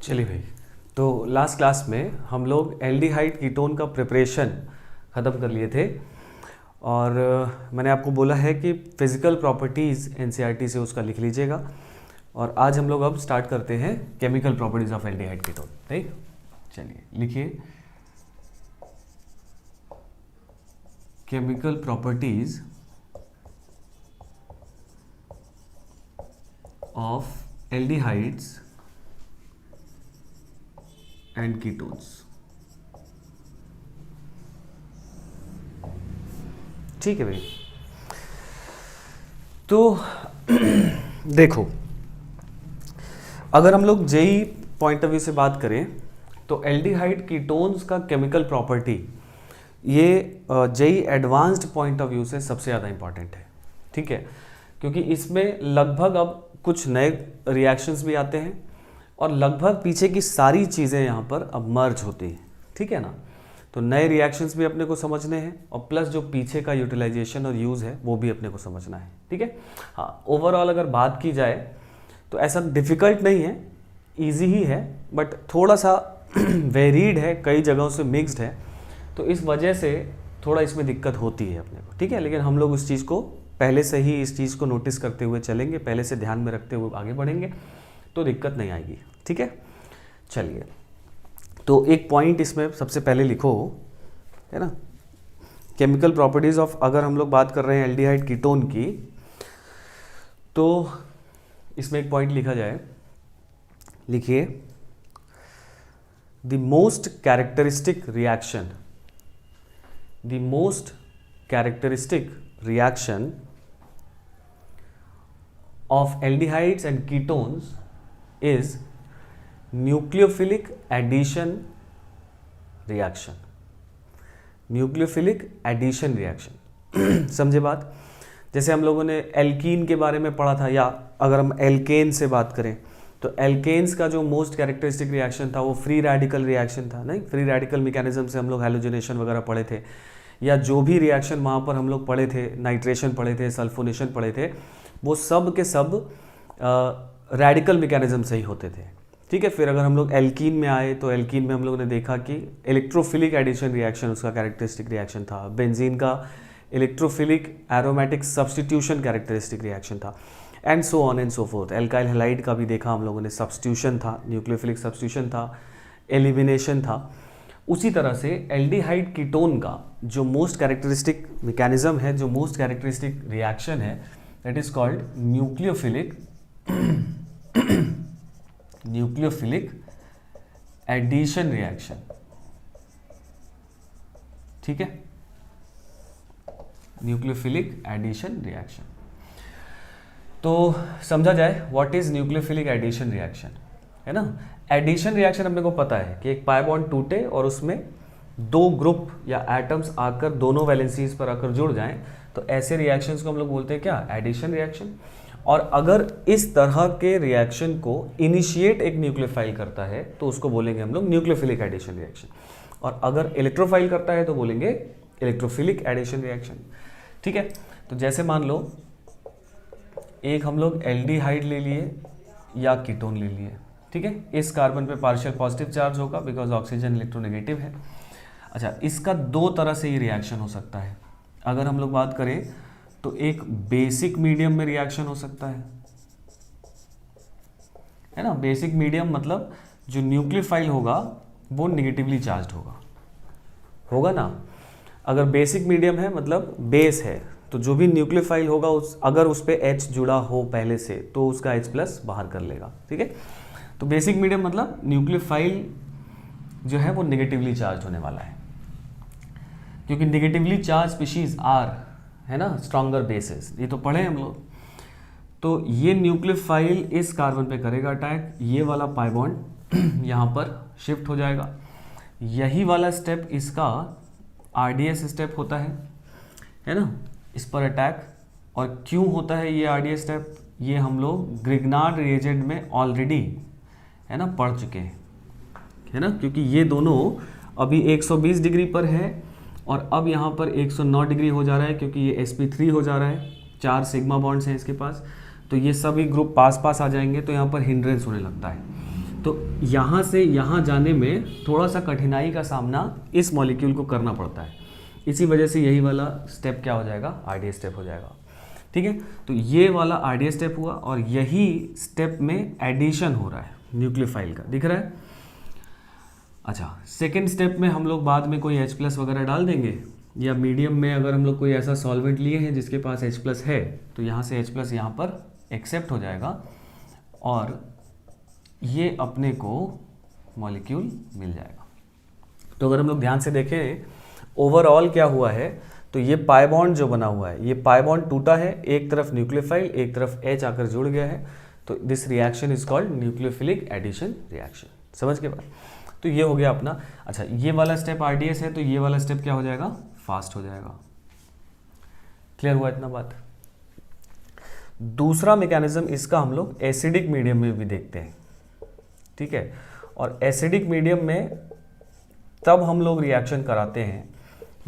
चलिए भाई, तो लास्ट क्लास में हम लोग एल्डिहाइड कीटोन का प्रिपरेशन ख़त्म कर लिए थे और मैंने आपको बोला है कि फिज़िकल प्रॉपर्टीज़ एनसीईआरटी से उसका लिख लीजिएगा। और आज हम लोग अब स्टार्ट करते हैं chemical properties of aldehyde ketone. ठीक, चलिए लिखिए chemical properties of aldehydes and ketones. ठीक है भाई, तो देखो, अगर हम लोग जेई पॉइंट ऑफ व्यू से बात करें तो एल्डिहाइड कीटोन्स का केमिकल प्रॉपर्टी ये JEE advanced point of view से सबसे ज़्यादा इंपॉर्टेंट है। ठीक है, क्योंकि इसमें लगभग अब कुछ नए रिएक्शंस भी आते हैं और लगभग पीछे की सारी चीज़ें यहाँ पर अब मर्ज होती हैं। ठीक है ना, तो नए रिएक्शंस भी अपने को समझने हैं और प्लस जो पीछे का यूटिलाइजेशन और यूज़ है वो भी अपने को समझना है। ठीक है, हाँ, ओवरऑल अगर बात की जाए तो ऐसा डिफ़िकल्ट नहीं है, इजी ही है, बट थोड़ा सा वेरीड है, कई जगहों से मिक्स्ड है, तो इस वजह से थोड़ा इसमें दिक्कत होती है अपने को। ठीक है, लेकिन हम लोग उस चीज़ को पहले से ही इस चीज़ को नोटिस करते हुए चलेंगे, पहले से ध्यान में रखते हुए आगे बढ़ेंगे तो दिक्कत नहीं आएगी। ठीक है, चलिए, तो एक पॉइंट इसमें सबसे पहले लिखो, है ना, केमिकल प्रॉपर्टीज़ ऑफ, अगर हम लोग बात कर रहे हैं एल्डिहाइड कीटोन की, तो इसमें एक पॉइंट लिखा जाए, लिखिए the most characteristic reaction, the most characteristic reaction of aldehydes and ketones is nucleophilic addition reaction. nucleophilic addition reaction समझे बात? जैसे हम लोगों ने एल्कीन के बारे में पढ़ा था, या अगर हम एल्केन से बात करें तो एल्केन्स का जो मोस्ट कैरेक्टरिस्टिक रिएक्शन था वो फ्री रेडिकल रिएक्शन था। नहीं, फ्री रेडिकल मैकेनिज्म से हम लोग हैलोजनेशन वगैरह पढ़े थे, या जो भी रिएक्शन वहाँ पर हम लोग पढ़े थे, नाइट्रेशन पढ़े थे, सल्फोनेशन पढ़े थे, वो सब के सब रेडिकल मैकेनिज्म से ही होते थे। ठीक है, फिर अगर हम लोग एल्कीन में आए तो एल्कीन में हम लोगों ने देखा कि इलेक्ट्रोफिलिक एडिशन रिएक्शन उसका कैरेक्टरिस्टिक रिएक्शन था, बेंजीन का electrophilic aromatic substitution characteristic reaction था, and so on and so forth. Alkyl halide का भी देखा हम लोगों ने, सब्स्टिट्यूशन था, न्यूक्लियोफिलिक सब्स्टिट्यूशन था, एलिमिनेशन था। उसी तरह से एल्डिहाइड कीटोन का जो मोस्ट कैरेक्टरिस्टिक मैकेनिज्म है, जो मोस्ट कैरेक्टरिस्टिक रिएक्शन है, that is called nucleophilic nucleophilic addition reaction. ठीक है, न्यूक्लियोफिलिक एडिशन रिएक्शन। तो समझा जाए what is nucleophilic addition reaction, है ना। एडिशन रिएक्शन अपने को पता है कि एक पाई बॉन्ड टूटे और उसमें दो ग्रुप या एटम्स आकर दोनों वैलेंसीज पर आकर जुड़ जाएं, तो ऐसे रिएक्शंस को हम लोग बोलते हैं क्या, एडिशन रिएक्शन। और अगर इस तरह के रिएक्शन को इनिशिएट एक न्यूक्लियोफाइल करता है तो उसको बोलेंगे हम लोग न्यूक्लियोफिलिक एडिशन रिएक्शन, और अगर इलेक्ट्रोफाइल करता है तो बोलेंगे इलेक्ट्रोफिलिक एडिशन रिएक्शन। ठीक है, तो जैसे मान लो एक हम लोग एल्डिहाइड ले लिए या कीटोन ले लिए। ठीक है, इस कार्बन पे पार्शियल पॉजिटिव चार्ज होगा बिकॉज ऑक्सीजन इलेक्ट्रोनेगेटिव है। अच्छा, इसका दो तरह से ये रिएक्शन हो सकता है। अगर हम लोग बात करें तो एक बेसिक मीडियम में रिएक्शन हो सकता है ना। बेसिक मीडियम मतलब जो न्यूक्लियोफाइल होगा वो निगेटिवली चार्ज्ड होगा ना। अगर बेसिक मीडियम है मतलब बेस है, तो जो भी न्यूक्लियोफाइल होगा अगर उस पर H जुड़ा हो पहले से तो उसका H+ बाहर कर लेगा। ठीक है, तो बेसिक मीडियम मतलब न्यूक्लियोफाइल जो है वो निगेटिवली चार्ज होने वाला है, क्योंकि निगेटिवली चार्ज स्पीशीज आर, है ना, स्ट्रॉन्गर बेसिस, ये तो पढ़े हम लोग। तो ये न्यूक्लियोफाइल इस कार्बन पे करेगा अटैक, ये वाला पाई बॉन्ड यहाँ पर शिफ्ट हो जाएगा। यही वाला स्टेप इसका RDS स्टेप होता है ना, इस पर अटैक। और क्यों होता है ये RDS स्टेप, ये हम लोग ग्रिग्नार्ड रिएजेंट में ऑलरेडी, है ना, पढ़ चुके हैं, है ना, क्योंकि ये दोनों अभी 120 डिग्री पर है और अब यहाँ पर 109 डिग्री हो जा रहा है, क्योंकि ये sp3 हो जा रहा है, 4 सिग्मा बॉन्ड्स हैं इसके पास, तो ये सभी ग्रुप पास पास आ जाएंगे तो यहाँ पर हिंड्रेंस होने लगता है। तो यहाँ से यहाँ जाने में थोड़ा सा कठिनाई का सामना इस मॉलिक्यूल को करना पड़ता है, इसी वजह से यही वाला स्टेप क्या हो जाएगा, आरडीएस स्टेप हो जाएगा। ठीक है, तो ये वाला आरडीएस स्टेप हुआ और यही स्टेप में एडिशन हो रहा है न्यूक्लियोफाइल का, दिख रहा है। अच्छा, सेकेंड स्टेप में हम लोग बाद में कोई H+ वगैरह डाल देंगे, या मीडियम में अगर हम लोग कोई ऐसा सॉल्वेंट लिए हैं जिसके पास H+ है तो यहाँ से H+ यहाँ पर एक्सेप्ट हो जाएगा और ये अपने को मॉलिक्यूल मिल जाएगा। तो अगर हम लोग ध्यान से देखें ओवरऑल क्या हुआ है, तो ये पाई बॉन्ड जो बना हुआ है, ये पाई बॉन्ड टूटा है, एक तरफ न्यूक्लियोफाइल एक तरफ H आकर जुड़ गया है, तो this reaction is called nucleophilic addition reaction. समझ के बाद, तो ये हो गया अपना। अच्छा, ये वाला स्टेप आरडीएस है तो ये वाला स्टेप क्या हो जाएगा, फास्ट हो जाएगा। क्लियर हुआ इतना बात। दूसरा मैकेनिज्म इसका हम लोग एसिडिक मीडियम में भी देखते हैं। ठीक है, और एसिडिक मीडियम में तब हम लोग रिएक्शन कराते हैं,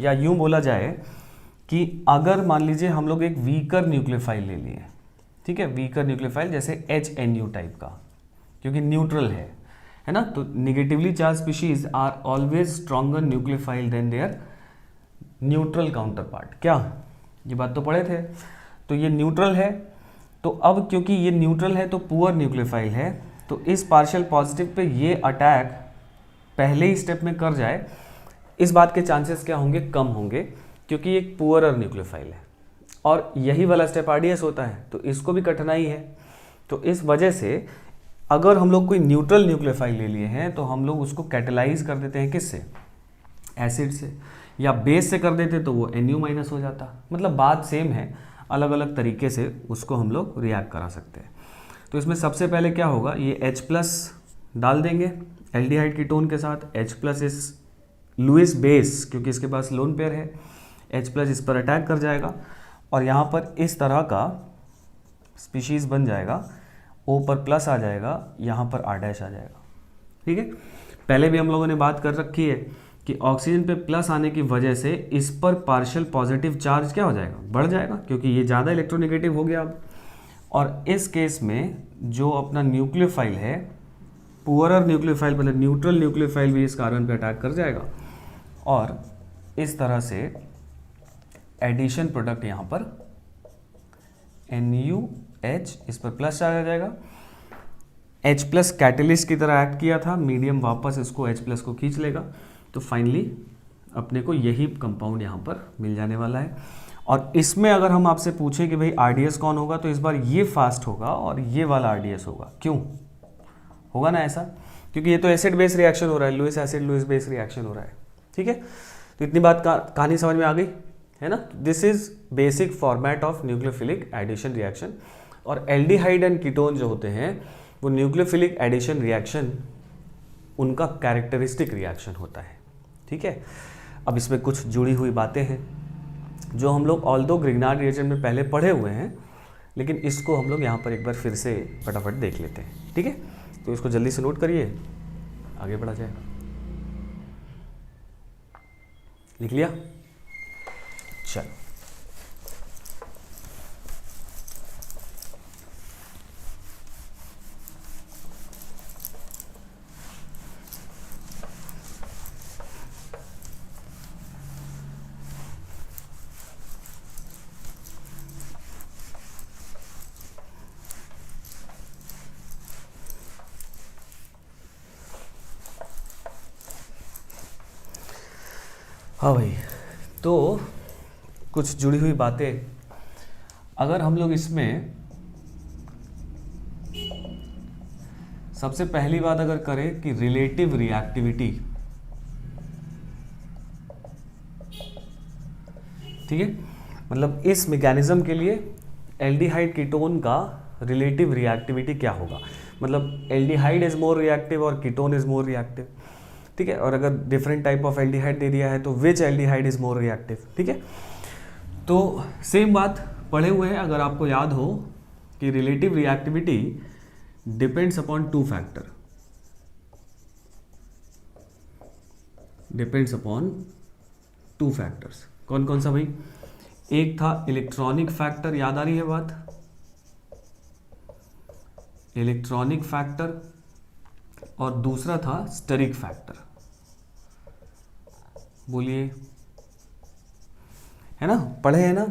या यूं बोला जाए कि अगर मान लीजिए हम लोग एक वीकर न्यूक्लियोफाइल ले लिए, ठीक है, वीकर न्यूक्लियोफाइल जैसे HNU टाइप का, क्योंकि न्यूट्रल है ना, तो negatively charge species are always stronger nucleophile than their neutral counter part. क्या, ये बात तो पढ़े थे। तो ये न्यूट्रल है, तो अब क्योंकि ये न्यूट्रल है तो पुअर न्यूक्लियोफाइल है, तो इस पार्शियल पॉजिटिव पे ये अटैक पहले ही स्टेप में कर जाए, इस बात के चांसेस क्या होंगे, कम होंगे, क्योंकि ये एक पुअरर न्यूक्लियोफाइल है और यही वाला स्टेप आरडीएस होता है, तो इसको भी कठिनाई है। तो इस वजह से अगर हम लोग कोई न्यूट्रल न्यूक्लियोफाइल ले लिए हैं तो हम लोग उसको कैटेलाइज कर देते हैं, किससे, एसिड से, या बेस से कर देते तो वो NU- हो जाता। मतलब बात सेम है, अलग अलग तरीके से उसको हम लोग रिएक्ट करा सकते हैं। तो इसमें सबसे पहले क्या होगा, ये H+ डाल देंगे एल्डिहाइड कीटोन के साथ। H+ इस लुईस बेस, क्योंकि इसके पास लोन पेयर है, H+ इस पर अटैक कर जाएगा और यहाँ पर इस तरह का स्पीशीज़ बन जाएगा, O पर प्लस आ जाएगा, यहाँ पर R' आ जाएगा। ठीक है, पहले भी हम लोगों ने बात कर रखी है कि ऑक्सीजन पे प्लस आने की वजह से इस पर पार्शियल पॉजिटिव चार्ज क्या हो जाएगा, बढ़ जाएगा, क्योंकि ये ज़्यादा इलेक्ट्रोनेगेटिव हो गया अब। और इस केस में जो अपना न्यूक्लियोफाइल है, पुअरर न्यूक्लियोफाइल मतलब न्यूट्रल न्यूक्लियोफाइल भी इस कार्बन पे अटैक कर जाएगा और इस तरह से एडिशन प्रोडक्ट यहाँ पर NuH इस पर प्लस आ जाएगा। H+ कैटलिस्ट की तरह एक्ट किया था, मीडियम वापस इसको H+ को खींच लेगा, तो फाइनली अपने को यही कंपाउंड यहाँ पर मिल जाने वाला है। और इसमें अगर हम आपसे पूछें कि भाई आरडीएस कौन होगा, तो इस बार ये फास्ट होगा और ये वाला आरडीएस होगा। क्यों होगा ना ऐसा, क्योंकि ये तो एसिड बेस रिएक्शन हो रहा है, Lewis acid Lewis base reaction हो रहा है। ठीक है, तो इतनी बात कहानी समझ में आ गई है ना। This is basic format of nucleophilic addition reaction. और एल्डिहाइड एंड कीटोन जो होते हैं वो न्यूक्लियोफिलिक एडिशन रिएक्शन उनका कैरेक्टरिस्टिक रिएक्शन होता है। ठीक है, अब इसमें कुछ जुड़ी हुई बातें हैं जो हम लोग ऑल्दो ग्रिग्नार्ड रिएजेंट में पहले पढ़े हुए हैं, लेकिन इसको हम लोग यहाँ पर एक बार फिर से फटाफट देख लेते हैं। ठीक है, तो इसको जल्दी से नोट करिए, आगे बढ़ा जाएगा। लिख लिया, चल हाँ भाई, तो कुछ जुड़ी हुई बातें अगर हम लोग इसमें सबसे पहली बात अगर करें कि रिलेटिव रिएक्टिविटी, ठीक है, मतलब इस मैकेनिज्म के लिए एल्डिहाइड कीटोन का रिलेटिव रिएक्टिविटी क्या होगा, मतलब एल्डिहाइड इज मोर रिएक्टिव और कीटोन इज मोर रिएक्टिव। ठीक है, और अगर डिफरेंट टाइप ऑफ एल्डिहाइड दे दिया है तो विच एल्डिहाइड इज मोर रिएक्टिव। ठीक है, तो सेम बात पढ़े हुए हैं, अगर आपको याद हो कि relative reactivity depends upon two factor, depends upon two factors. कौन कौन सा भाई, एक था इलेक्ट्रॉनिक फैक्टर, याद आ रही है बात, इलेक्ट्रॉनिक फैक्टर, और दूसरा था स्टेरिक फैक्टर। बोलिए, है ना, पढ़े हैं ना।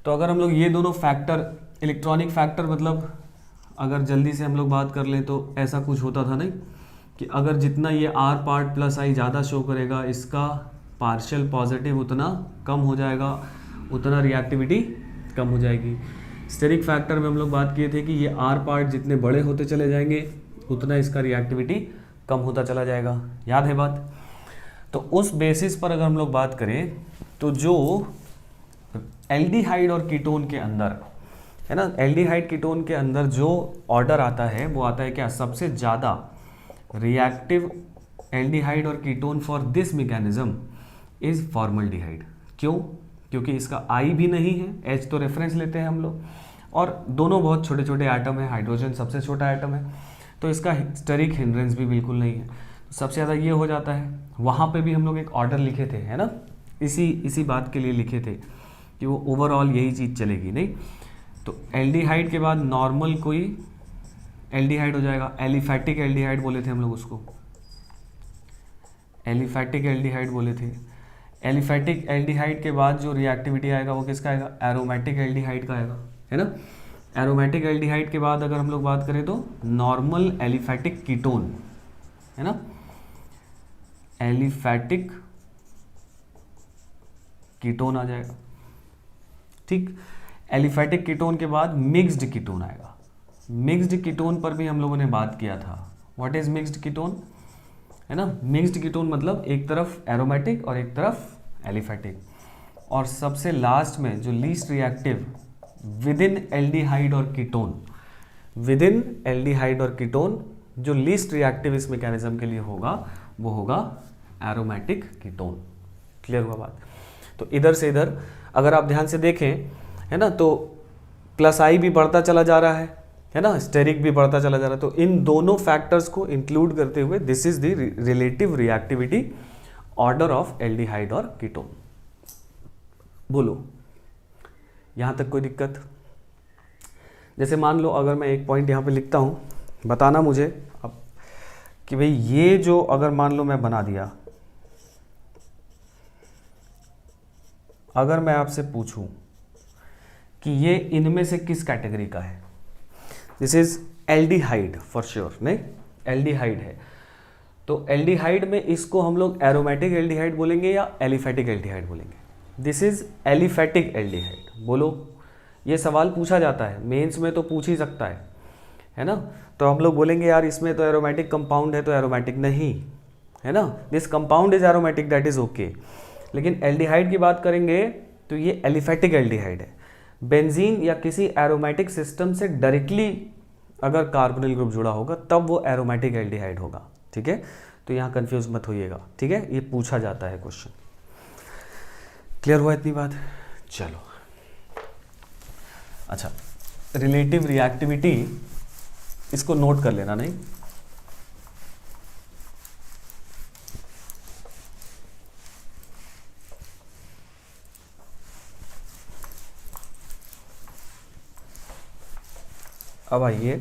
तो अगर हम लोग ये दोनों फैक्टर, इलेक्ट्रॉनिक फैक्टर मतलब अगर जल्दी से हम लोग बात कर लें तो ऐसा कुछ होता था नहीं कि अगर जितना ये आर पार्ट प्लस आई ज़्यादा शो करेगा, इसका पार्शियल पॉजिटिव उतना कम हो जाएगा, उतना रिएक्टिविटी कम हो जाएगी। स्टेरिक फैक्टर में हम लोग बात किए थे कि ये आर पार्ट जितने बड़े होते चले जाएंगे उतना इसका रिएक्टिविटी कम होता चला जाएगा। याद है बात। तो उस बेसिस पर अगर हम लोग बात करें तो जो एल्डिहाइड और कीटोन के अंदर, है ना, एल्डिहाइड कीटोन के अंदर जो ऑर्डर आता है वो आता है क्या, सबसे ज़्यादा रिएक्टिव एल्डिहाइड और ketone for this mechanism is formaldehyde. क्यों? क्योंकि इसका आई भी नहीं है, एच तो रेफरेंस लेते हैं हम लोग, और दोनों बहुत छोटे छोटे एटम है, हाइड्रोजन सबसे छोटा एटम है, तो इसका स्टेरिक हिंड्रेंस भी बिल्कुल नहीं है। तो सबसे ज़्यादा ये हो जाता है। वहाँ पे भी हम लोग एक ऑर्डर लिखे थे, है ना, इसी बात के लिए लिखे थे कि वो ओवरऑल यही चीज़ चलेगी। नहीं तो एल्डिहाइड के बाद नॉर्मल कोई एल्डिहाइड हो जाएगा, एलिफैटिक एल्डिहाइड बोले थे हम लोग उसको, एलिफैटिक एल्डिहाइड बोले थे। एलिफैटिक एल्डिहाइड के बाद जो रिएक्टिविटी आएगा वो किसका आएगा, एरोमेटिक एल्डिहाइड का आएगा, है ना। एरोमेटिक एल्डिहाइड के बाद अगर हम लोग बात करें तो नॉर्मल एलिफैटिक कीटोन, है ना, एलिफैटिक कीटोन आ जाएगा। ठीक, एलिफैटिक कीटोन के बाद मिक्स्ड कीटोन आएगा। मिक्स्ड कीटोन पर भी हम लोगों ने बात किया था। व्हाट इज मिक्स्ड कीटोन, है ना। मिक्स्ड कीटोन मतलब एक तरफ एरोमेटिक और एक तरफ एलिफैटिक। और सबसे लास्ट में जो least reactive with in aldehyde और कीटोन, विद इन एल्डिहाइड और कीटोन जो लीस्ट रिएक्टिव इस मैकेनिज्म के लिए होगा वो होगा एरोमेटिक कीटोन। क्लियर हुआ बात। तो इधर से इधर अगर आप ध्यान से देखें, है ना, तो प्लस आई भी बढ़ता चला जा रहा है ना, स्टेरिक भी बढ़ता चला जा रहा है। तो इन दोनों फैक्टर्स को इंक्लूड करते हुए this is the relative reactivity order of aldehyde और कीटोन। बोलो, यहां तक कोई दिक्कत? जैसे मान लो अगर मैं एक पॉइंट यहां पे लिखता हूं, बताना मुझे अब कि भाई ये जो अगर मान लो मैं बना दिया, अगर मैं आपसे पूछूं कि ये इनमें से किस कैटेगरी का है, this is aldehyde for sure, नहीं एल्डिहाइड है, तो एल्डिहाइड में इसको हम लोग एरोमेटिक एल्डिहाइड बोलेंगे या एलिफैटिक एल्डिहाइड बोलेंगे? This is aliphatic aldehyde. बोलो, ये सवाल पूछा जाता है मेंस में, तो पूछ ही सकता है ना। तो हम लोग बोलेंगे यार इसमें तो एरोमेटिक कंपाउंड है, तो एरोमेटिक नहीं, है ना, this compound is aromatic, that is okay. लेकिन एल्डिहाइड की बात करेंगे तो ये एलिफैटिक एल्डिहाइड है। बेंजीन या किसी एरोमेटिक सिस्टम से डायरेक्टली अगर कार्बोनिल ग्रुप जुड़ा होगा तब वो एरोमेटिक एल्डिहाइड होगा। ठीक है, तो यहाँ कंफ्यूज मत होइएगा। ठीक है, ये पूछा जाता है क्वेश्चन। क्लियर हुआ इतनी बात? चलो, अच्छा, रिलेटिव रिएक्टिविटी इसको नोट कर लेना। नहीं, अब आइए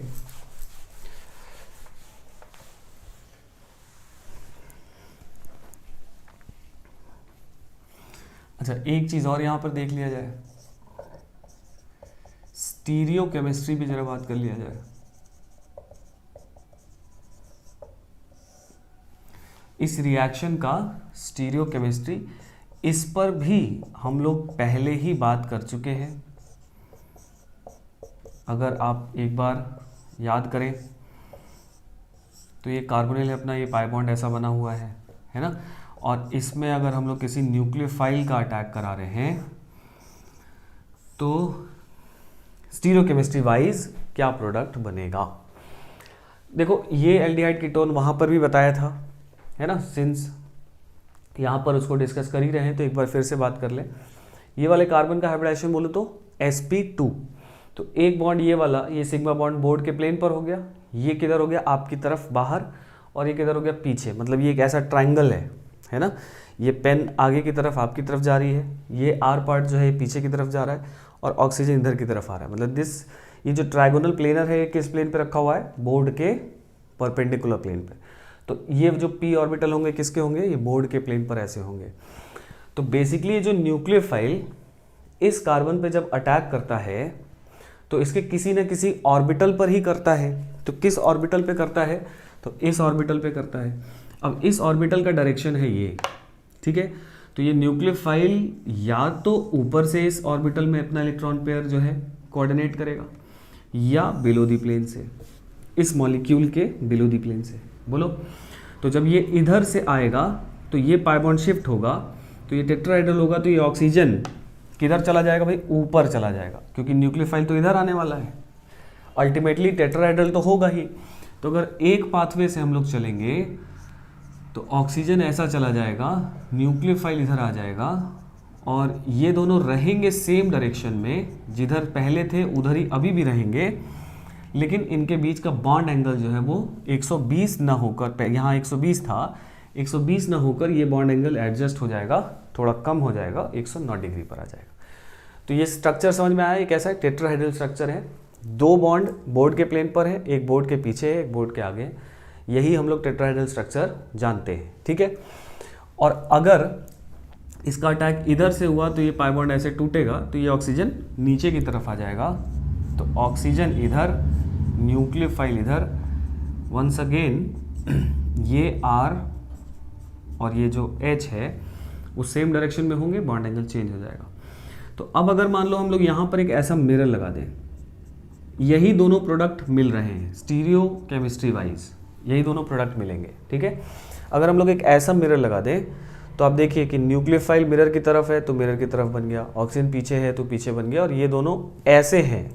अच्छा, एक चीज और यहां पर देख लिया जाए, स्टीरियो केमिस्ट्री भी जरा बात कर लिया जाए। इस रिएक्शन का स्टीरियो केमिस्ट्री, इस पर भी हम लोग पहले ही बात कर चुके हैं। अगर आप एक बार याद करें तो ये कार्बोनिल है अपना, ये पाई बॉन्ड ऐसा बना हुआ है ना, और इसमें अगर हम लोग किसी न्यूक्लियोफाइल का अटैक करा रहे हैं तो स्टीरियोकेमिस्ट्री वाइज क्या प्रोडक्ट बनेगा। देखो, ये एल्डिहाइड कीटोन वहाँ पर भी बताया था, है ना, सिंस यहाँ पर उसको डिस्कस कर ही रहे हैं तो एक बार फिर से बात कर लें। ये वाले कार्बन का हाइब्रिडाइजेशन बोलो तो sp2, तो एक बॉन्ड ये वाला, ये सिग्मा बॉन्ड बोर्ड के प्लेन पर हो गया, ये किधर हो गया आपकी तरफ बाहर, और ये किधर हो गया पीछे। मतलब ये एक ऐसा ट्राइंगल है ना, ये पेन आगे की तरफ आपकी तरफ जा रही है, ये आर पार्ट जो है पीछे की तरफ जा रहा है, और ऑक्सीजन इधर की तरफ आ रहा है। मतलब दिस, ये जो ट्राइगोनल प्लेनर है किस प्लेन पे रखा हुआ है, बोर्ड के परपेंडिकुलर प्लेन पे। तो ये जो p ऑर्बिटल होंगे किसके होंगे, ये बोर्ड के प्लेन पर ऐसे होंगे। तो बेसिकली जो न्यूक्लियोफाइल इस कार्बन पे जब अटैक करता है तो इसके किसी न किसी ऑर्बिटल पर ही करता है। तो किस ऑर्बिटल पे करता है, तो इस ऑर्बिटल पे करता है। अब इस ऑर्बिटल का डायरेक्शन है ये, ठीक है। तो ये न्यूक्लियोफाइल या तो ऊपर से इस ऑर्बिटल में अपना इलेक्ट्रॉन पेयर जो है कोऑर्डिनेट करेगा, या बिलो दी प्लेन से, इस मॉलिक्यूल के बिलो दी प्लेन से। बोलो, तो जब ये इधर से आएगा तो ये पाई बॉन्ड शिफ्ट होगा, तो ये टेट्राहेड्रल होगा, तो ये ऑक्सीजन किधर चला जाएगा भाई, ऊपर चला जाएगा, क्योंकि न्यूक्लियोफाइल तो इधर आने वाला है। अल्टीमेटली टेट्राहेड्रल तो होगा ही। तो अगर एक पाथवे से हम लोग चलेंगे तो ऑक्सीजन ऐसा चला जाएगा, न्यूक्लियोफाइल इधर आ जाएगा, और ये दोनों रहेंगे सेम डायरेक्शन में, जिधर पहले थे उधर ही अभी भी रहेंगे, लेकिन इनके बीच का बॉन्ड एंगल जो है वो 120 ना होकर, यहाँ 120 था, 120 ना होकर ये बॉन्ड एंगल एडजस्ट हो जाएगा, थोड़ा कम हो जाएगा, 109 डिग्री पर आ जाएगा। तो ये स्ट्रक्चर समझ में आया, ये कैसा है, टेट्राहेड्रल स्ट्रक्चर है। दो बॉन्ड बोर्ड के प्लेन पर है, एक बोर्ड के पीछे है, एक बोर्ड के आगे है। यही हम लोग टेट्राहेड्रल स्ट्रक्चर जानते हैं, ठीक है। और अगर इसका अटैक इधर से हुआ तो ये पाई बॉन्ड ऐसे टूटेगा, तो ये ऑक्सीजन नीचे की तरफ आ जाएगा, तो ऑक्सीजन इधर, न्यूक्लियोफाइल इधर। वंस अगेन ये R और ये जो H है वो सेम डायरेक्शन में होंगे, बॉन्ड एंगल चेंज हो जाएगा। तो अब अगर मान लो हम लोग यहाँ पर एक ऐसा मिरर लगा दें, यही दोनों प्रोडक्ट मिल रहे हैं स्टीरियो केमिस्ट्री वाइज, यही दोनों प्रोडक्ट मिलेंगे, ठीक है। अगर हम लोग एक ऐसा मिरर लगा दें तो आप देखिए कि न्यूक्लियोफाइल मिरर की तरफ है तो मिरर की तरफ बन गया, ऑक्सीजन पीछे है तो पीछे बन गया, और ये दोनों ऐसे हैं,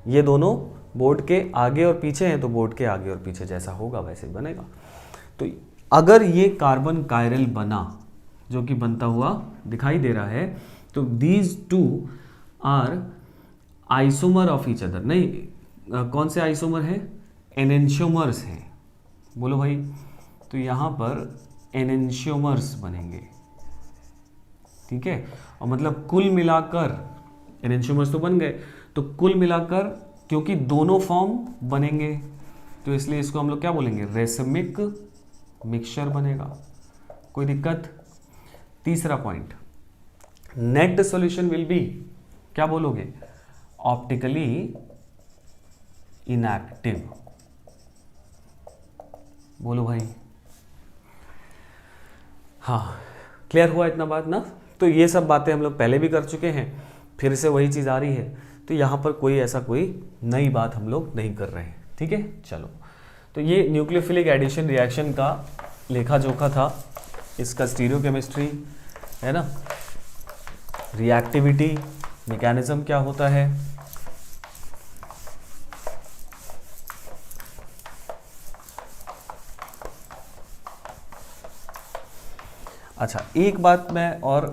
ये दोनों बोर्ड के आगे और पीछे हैं तो बोर्ड के आगे और पीछे जैसा होगा वैसे ही बनेगा। तो अगर ये कार्बन कायरल बना, जो कि बनता हुआ दिखाई दे रहा है, तो these two are isomer of each other. नहीं, कौन से आइसोमर है, एनेंशियोमर्स हैं। बोलो भाई, तो यहाँ पर एनेंशियोमर्स बनेंगे, ठीक है। और मतलब कुल मिलाकर एनेंशियोमर्स तो बन गए, तो कुल मिलाकर क्योंकि दोनों फॉर्म बनेंगे तो इसलिए इसको हम लोग क्या बोलेंगे, रेसमिक मिक्सचर बनेगा। कोई दिक्कत। तीसरा point, net solution will be, क्या बोलोगे, ऑप्टिकली इनएक्टिव। बोलो भाई, हाँ क्लियर हुआ इतना बात ना। तो ये सब बातें हम लोग पहले भी कर चुके हैं, फिर से वही चीज़ आ रही है, तो यहाँ पर कोई ऐसा कोई नई बात हम लोग नहीं कर रहे हैं, ठीक है। चलो, तो ये न्यूक्लियोफिलिक एडिशन रिएक्शन का लेखा जोखा था, इसका स्टीरियो केमिस्ट्री है ना, रिएक्टिविटी मैकेनिज्म क्या होता है, अच्छा एक बात मैं और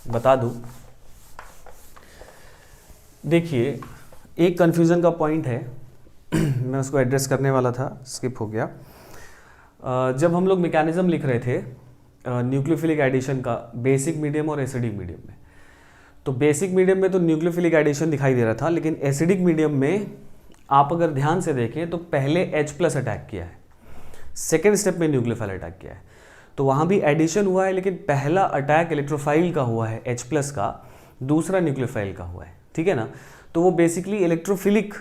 बता दूं, देखिए एक कन्फ्यूज़न का पॉइंट है मैं उसको एड्रेस करने वाला था, स्किप हो गया। जब हम लोग मैकेनिज्म लिख रहे थे न्यूक्लियोफिलिक एडिशन का बेसिक मीडियम और एसिडिक मीडियम में, तो बेसिक मीडियम में तो न्यूक्लियोफिलिक एडिशन दिखाई दे रहा था, लेकिन एसिडिक मीडियम में आप अगर ध्यान से देखें तो पहले H+ अटैक किया है, सेकेंड स्टेप में न्यूक्लियोफाइल अटैक किया है, तो वहाँ भी एडिशन हुआ है, लेकिन पहला अटैक इलेक्ट्रोफाइल का हुआ है H+ का, दूसरा न्यूक्लियोफाइल का हुआ है, ठीक है ना। तो वो बेसिकली इलेक्ट्रोफिलिक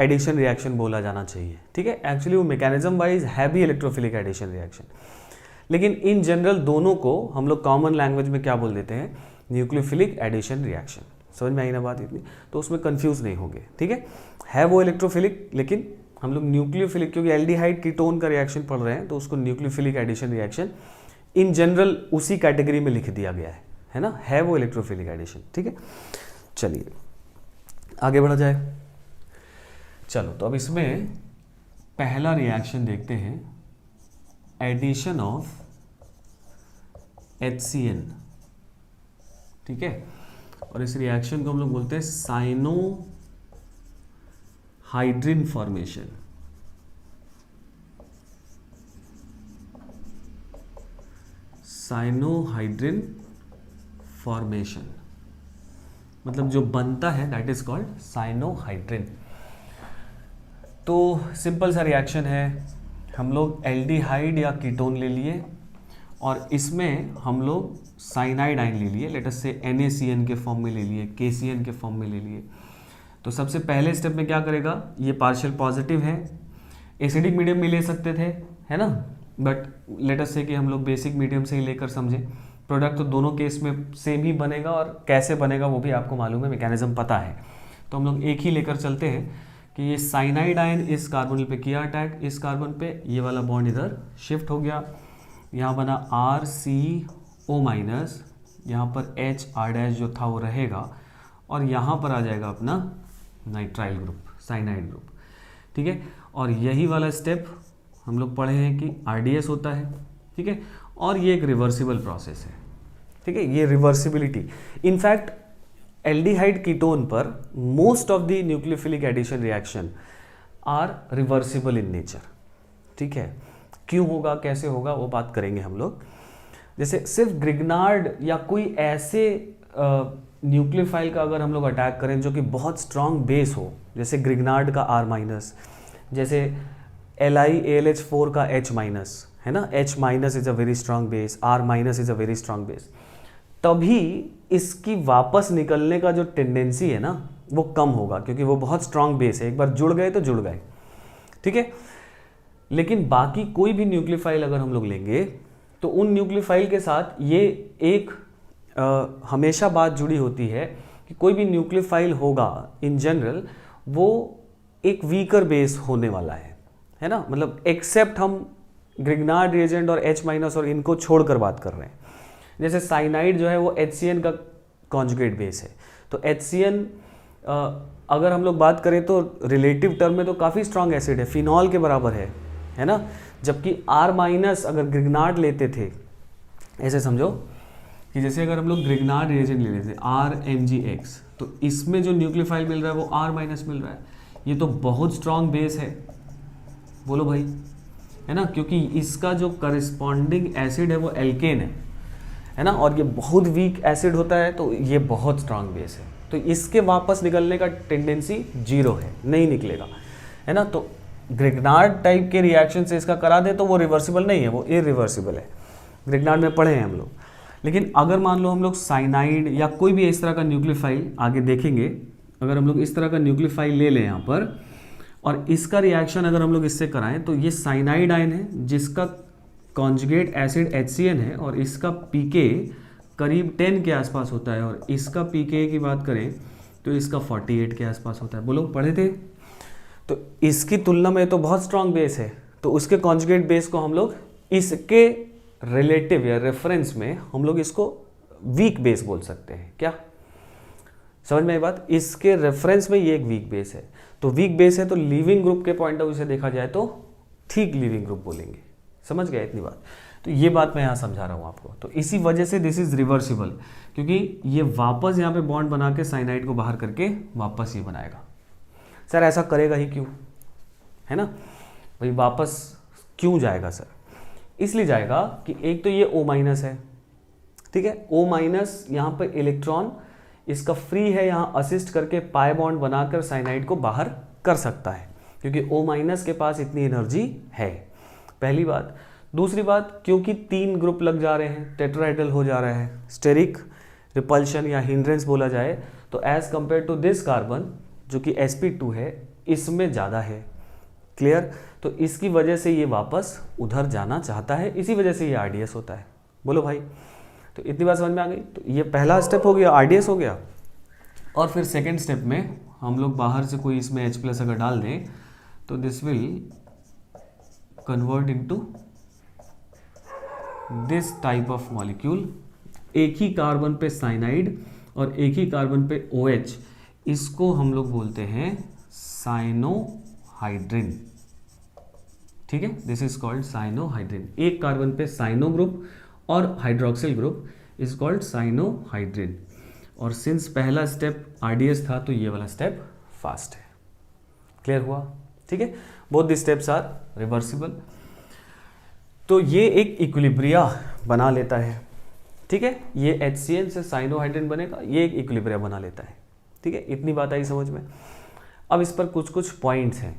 एडिशन रिएक्शन बोला जाना चाहिए, ठीक है। एक्चुअली वो मैकेनिज्म वाइज है भी इलेक्ट्रोफिलिक एडिशन रिएक्शन, लेकिन इन जनरल दोनों को हम लोग कॉमन लैंग्वेज में क्या बोल देते हैं, न्यूक्लियोफिलिक एडिशन रिएक्शन। समझ में आई ना बात इतनी, तो उसमें कंफ्यूज नहीं होंगे, ठीक है वो इलेक्ट्रोफिलिक, लेकिन हम लोग न्यूक्लियोफिलिक, क्योंकि एल्डिहाइड कीटोन का रिएक्शन पढ़ रहे हैं तो उसको nucleophilic addition reaction in general उसी कैटेगरी में लिख दिया गया है ना, है वो इलेक्ट्रोफिलिक एडिशन, ठीक है। चलिए आगे बढ़ा जाए। चलो तो अब इसमें पहला रिएक्शन देखते हैं, एडिशन ऑफ HCN, ठीक है। और इस रिएक्शन को हम लोग बोलते हैं साइनोहाइड्रिन फॉर्मेशन। साइनोहाइड्रिन फॉर्मेशन मतलब जो बनता है दैट इज कॉल्ड साइनोहाइड्रिन। तो सिंपल सा रिएक्शन है, हम लोग एल्डिहाइड या कीटोन ले लिए और इसमें हम लोग साइनाइड आयन ले लिए, लेट अस से NaCN के फॉर्म में ले लिए, KCN के फॉर्म में ले लिए। तो सबसे पहले स्टेप में क्या करेगा, ये पार्शियल पॉजिटिव है, एसिडिक मीडियम में ले सकते थे, है ना, बट लेट अस से कि हम लोग बेसिक मीडियम से ही लेकर समझें। प्रोडक्ट तो दोनों केस में सेम ही बनेगा और कैसे बनेगा वो भी आपको मालूम है, मैकेनिज्म पता है, तो हम लोग एक ही लेकर चलते हैं कि ये साइनाइड आयन इस कार्बोनिल पे किया अटैक, इस कार्बन पे, ये वाला बॉन्ड इधर शिफ्ट हो गया, यहाँ बना RCO-, यहाँ पर HR- जो था वो रहेगा और यहाँ पर आ जाएगा अपना नाइट्राइल ग्रुप, साइनाइड ग्रुप, ठीक है। और यही वाला स्टेप हम लोग पढ़े हैं कि RDS होता है, ठीक है, और ये एक रिवर्सिबल प्रोसेस है, ठीक है, ये रिवर्सिबिलिटी। इनफैक्ट एल्डिहाइड कीटोन पर most of the nucleophilic addition reaction are reversible in nature, ठीक है। क्यों होगा, कैसे होगा, वो बात करेंगे हम लोग। जैसे सिर्फ ग्रिग्नार्ड या कोई ऐसे न्यूक्लियोफाइल का अगर हम लोग अटैक करें जो कि बहुत स्ट्रॉन्ग बेस हो, जैसे ग्रिग्नार्ड का R-, जैसे LiAlH4 का H-, है ना, H- is a very strong base, R- is a very strong base, तभी इसकी वापस निकलने का जो टेंडेंसी है ना वो कम होगा, क्योंकि वो बहुत स्ट्रॉन्ग बेस है, एक बार जुड़ गए तो जुड़ गए, ठीक है। लेकिन बाकी कोई भी न्यूक्लियोफाइल अगर हम लोग लेंगे तो उन न्यूक्लियोफाइल के साथ ये एक हमेशा बात जुड़ी होती है कि कोई भी न्यूक्लियोफाइल होगा इन जनरल वो एक वीकर बेस होने वाला है ना, मतलब एक्सेप्ट हम ग्रिग्नार्ड रिएजेंट और H- और इनको छोड़कर बात कर रहे हैं। जैसे साइनाइड जो है वो HCN का कॉन्जुगेट बेस है, तो HCN अगर हम लोग बात करें तो रिलेटिव टर्म में तो काफ़ी स्ट्रॉन्ग एसिड है, फिनॉल के बराबर है ना, जबकि R- अगर ग्रिग्नार्ड लेते थे, ऐसे समझो कि जैसे अगर हम लोग ग्रिग्नार्ड रिएजेंट ले लेते RMgX, तो इसमें जो न्यूक्लियोफाइल मिल रहा है वो R- मिल रहा है, ये तो बहुत स्ट्रॉन्ग बेस है, बोलो भाई, है ना, क्योंकि इसका जो करस्पॉन्डिंग एसिड है वो एल्केन है ना, और ये बहुत वीक एसिड होता है, तो ये बहुत स्ट्रांग बेस है, तो इसके वापस निकलने का टेंडेंसी 0 है, नहीं निकलेगा, है ना। तो ग्रिग्नार्ड टाइप के रिएक्शन से इसका करा दे तो वो रिवर्सिबल नहीं है, वो इरिवर्सिबल है, ग्रिग्नार्ड में पढ़े हैं हम लोग। लेकिन अगर मान लो हम लोग साइनाइड या कोई भी इस तरह का न्यूक्लियोफाइल आगे देखेंगे, अगर हम लोग इस तरह का न्यूक्लियोफाइल ले लें यहाँ पर और इसका रिएक्शन अगर हम लोग इससे कराएं, तो ये साइनाइड आयन है जिसका कॉन्जुगेट एसिड HCN है और इसका पीके करीब 10 के आसपास होता है, और इसका पीके की बात करें तो इसका 48 के आसपास होता है, बोलो पढ़े थे। तो इसकी तुलना में तो बहुत स्ट्रांग बेस है, तो उसके कॉन्जुगेट बेस को हम लोग इसके रिलेटिव या रेफरेंस में हम लोग इसको वीक बेस बोल सकते हैं, क्या समझ में आई बात, इसके रेफरेंस में ये एक वीक बेस है, तो वीक बेस है तो लिविंग ग्रुप के पॉइंट ऑफ व्यू से देखा जाए तो ठीक लिविंग ग्रुप बोलेंगे, समझ गए इतनी बात। तो ये बात मैं यहाँ समझा रहा हूँ आपको, तो इसी वजह से दिस इज रिवर्सिबल, क्योंकि ये वापस यहाँ पे बॉन्ड बना के साइनाइड को बाहर करके वापस ये बनाएगा। सर ऐसा करेगा ही क्यों, है ना भाई, वापस क्यों जाएगा सर, इसलिए जाएगा कि एक तो ये O- है, ठीक है, O- यहाँ पे इलेक्ट्रॉन इसका फ्री है, यहाँ असिस्ट करके पाई बॉन्ड बनाकर साइनाइड को बाहर कर सकता है, क्योंकि O- के पास इतनी एनर्जी है, पहली बात। दूसरी बात, क्योंकि 3 ग्रुप लग जा रहे हैं, टेट्राहेड्रल हो जा रहा है, स्टेरिक रिपल्शन या हिंड्रेंस बोला जाए, तो as compare to this carbon जो कि sp2 है, इसमें ज़्यादा है, क्लियर। तो इसकी वजह से ये वापस उधर जाना चाहता है, इसी वजह से ये RDS होता है, बोलो भाई। तो इतनी बात समझ में आ गई। तो ये पहला स्टेप हो गया, RDS हो गया, और फिर सेकेंड स्टेप में हम लोग बाहर से कोई इसमें H+ अगर डाल दें तो this will convert into this type of molecule, एक ही कार्बन पे साइनाइड और एक ही कार्बन पे OH, इसको हम लोग बोलते हैं साइनोहाइड्रिन, ठीक है, दिस इज कॉल्ड साइनोहाइड्रिन। एक कार्बन पे साइनो ग्रुप और hydroxyl group is called cyanohydrin, और सिंस पहला स्टेप RDS था तो ये वाला स्टेप फास्ट है, क्लियर हुआ, ठीक है, both the steps are reversible. तो ये एक इक्विलिब्रिया बना लेता है, ठीक है, ये HCN से साइनोहाइड्रिन बनेगा, ये एक इक्विलिब्रिया बना लेता है, ठीक है, इतनी बात आई समझ में। अब इस पर कुछ कुछ पॉइंट्स हैं,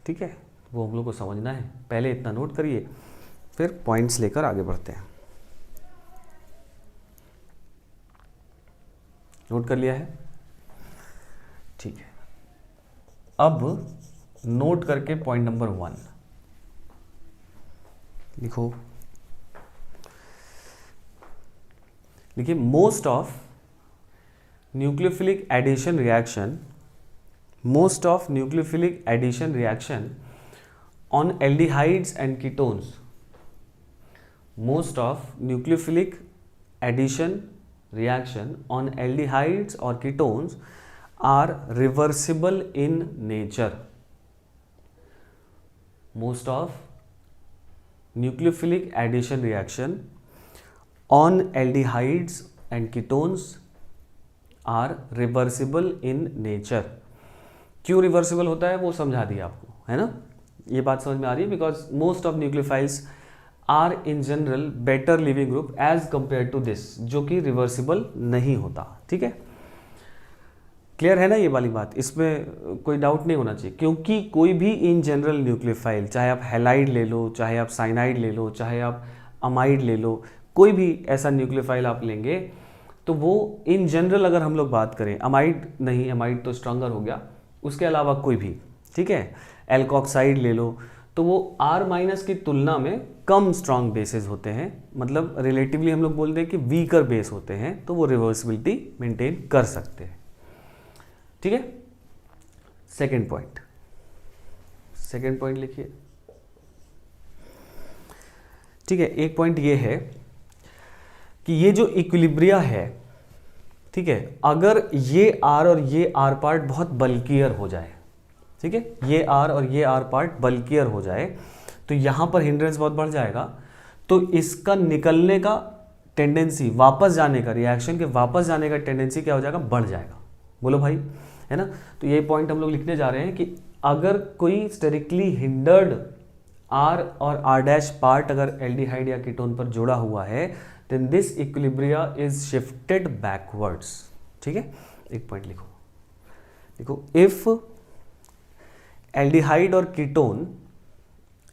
ठीक है, वो हम लोग को समझना है। पहले इतना नोट करिए, फिर पॉइंट्स लेकर आगे बढ़ते हैं। नोट कर लिया है? ठीक है, अब नोट करके पॉइंट नंबर 1 लिखो। देखिए, most of nucleophilic addition reaction, most of nucleophilic addition reaction on aldehydes and ketones, most of nucleophilic addition reaction on aldehydes or ketones are reversible in nature. Most of nucleophilic addition reaction on aldehydes and ketones are reversible in nature. क्यों reversible होता है वो समझा दिया आपको, है ना? ये बात समझ में आ रही है? Because most of nucleophiles are in general better leaving group as compare to this, जो कि रिवर्सिबल नहीं होता। ठीक है, क्लियर है ना ये वाली बात? इसमें कोई डाउट नहीं होना चाहिए, क्योंकि कोई भी इन जनरल न्यूक्लियोफाइल, चाहे आप हैलाइड ले लो, चाहे आप साइनाइड ले लो, चाहे आप अमाइड ले लो, कोई भी ऐसा न्यूक्लियोफाइल आप लेंगे तो वो इन जनरल अगर हम लोग बात करें, अमाइड नहीं, अमाइड तो स्ट्रॉन्गर हो गया, उसके अलावा कोई भी, ठीक है, एल्कोक्साइड ले लो, तो वो R- की तुलना में कम स्ट्रॉन्ग बेसेस होते हैं, मतलब रिलेटिवली हम लोग बोलते हैं कि वीकर बेस होते हैं, तो वो रिवर्सिबिलिटी मेंटेन कर सकते हैं। ठीक है, सेकेंड पॉइंट, सेकेंड पॉइंट लिखिए। ठीक है, एक पॉइंट ये है कि ये जो इक्विलिब्रिया है, ठीक है, अगर ये R और ये R पार्ट बहुत बल्कियर हो जाए, ठीक है, ये R और ये R पार्ट बल्कियर हो जाए, तो यहां पर हिंड्रेंस बहुत बढ़ जाएगा, तो इसका निकलने का टेंडेंसी, वापस जाने का, रिएक्शन के वापस जाने का टेंडेंसी क्या हो जाएगा? बढ़ जाएगा। बोलो भाई, है ना? तो ये पॉइंट हम लोग लिखने जा रहे हैं कि अगर कोई स्टेरिकली हिंडर्ड R और R' पार्ट अगर एल्डिहाइड या कीटोन पर जुड़ा हुआ है, then this equilibria is shifted backwards. ठीक है, एक पॉइंट लिखो, देखो, इफ एल्डिहाइड और ketone,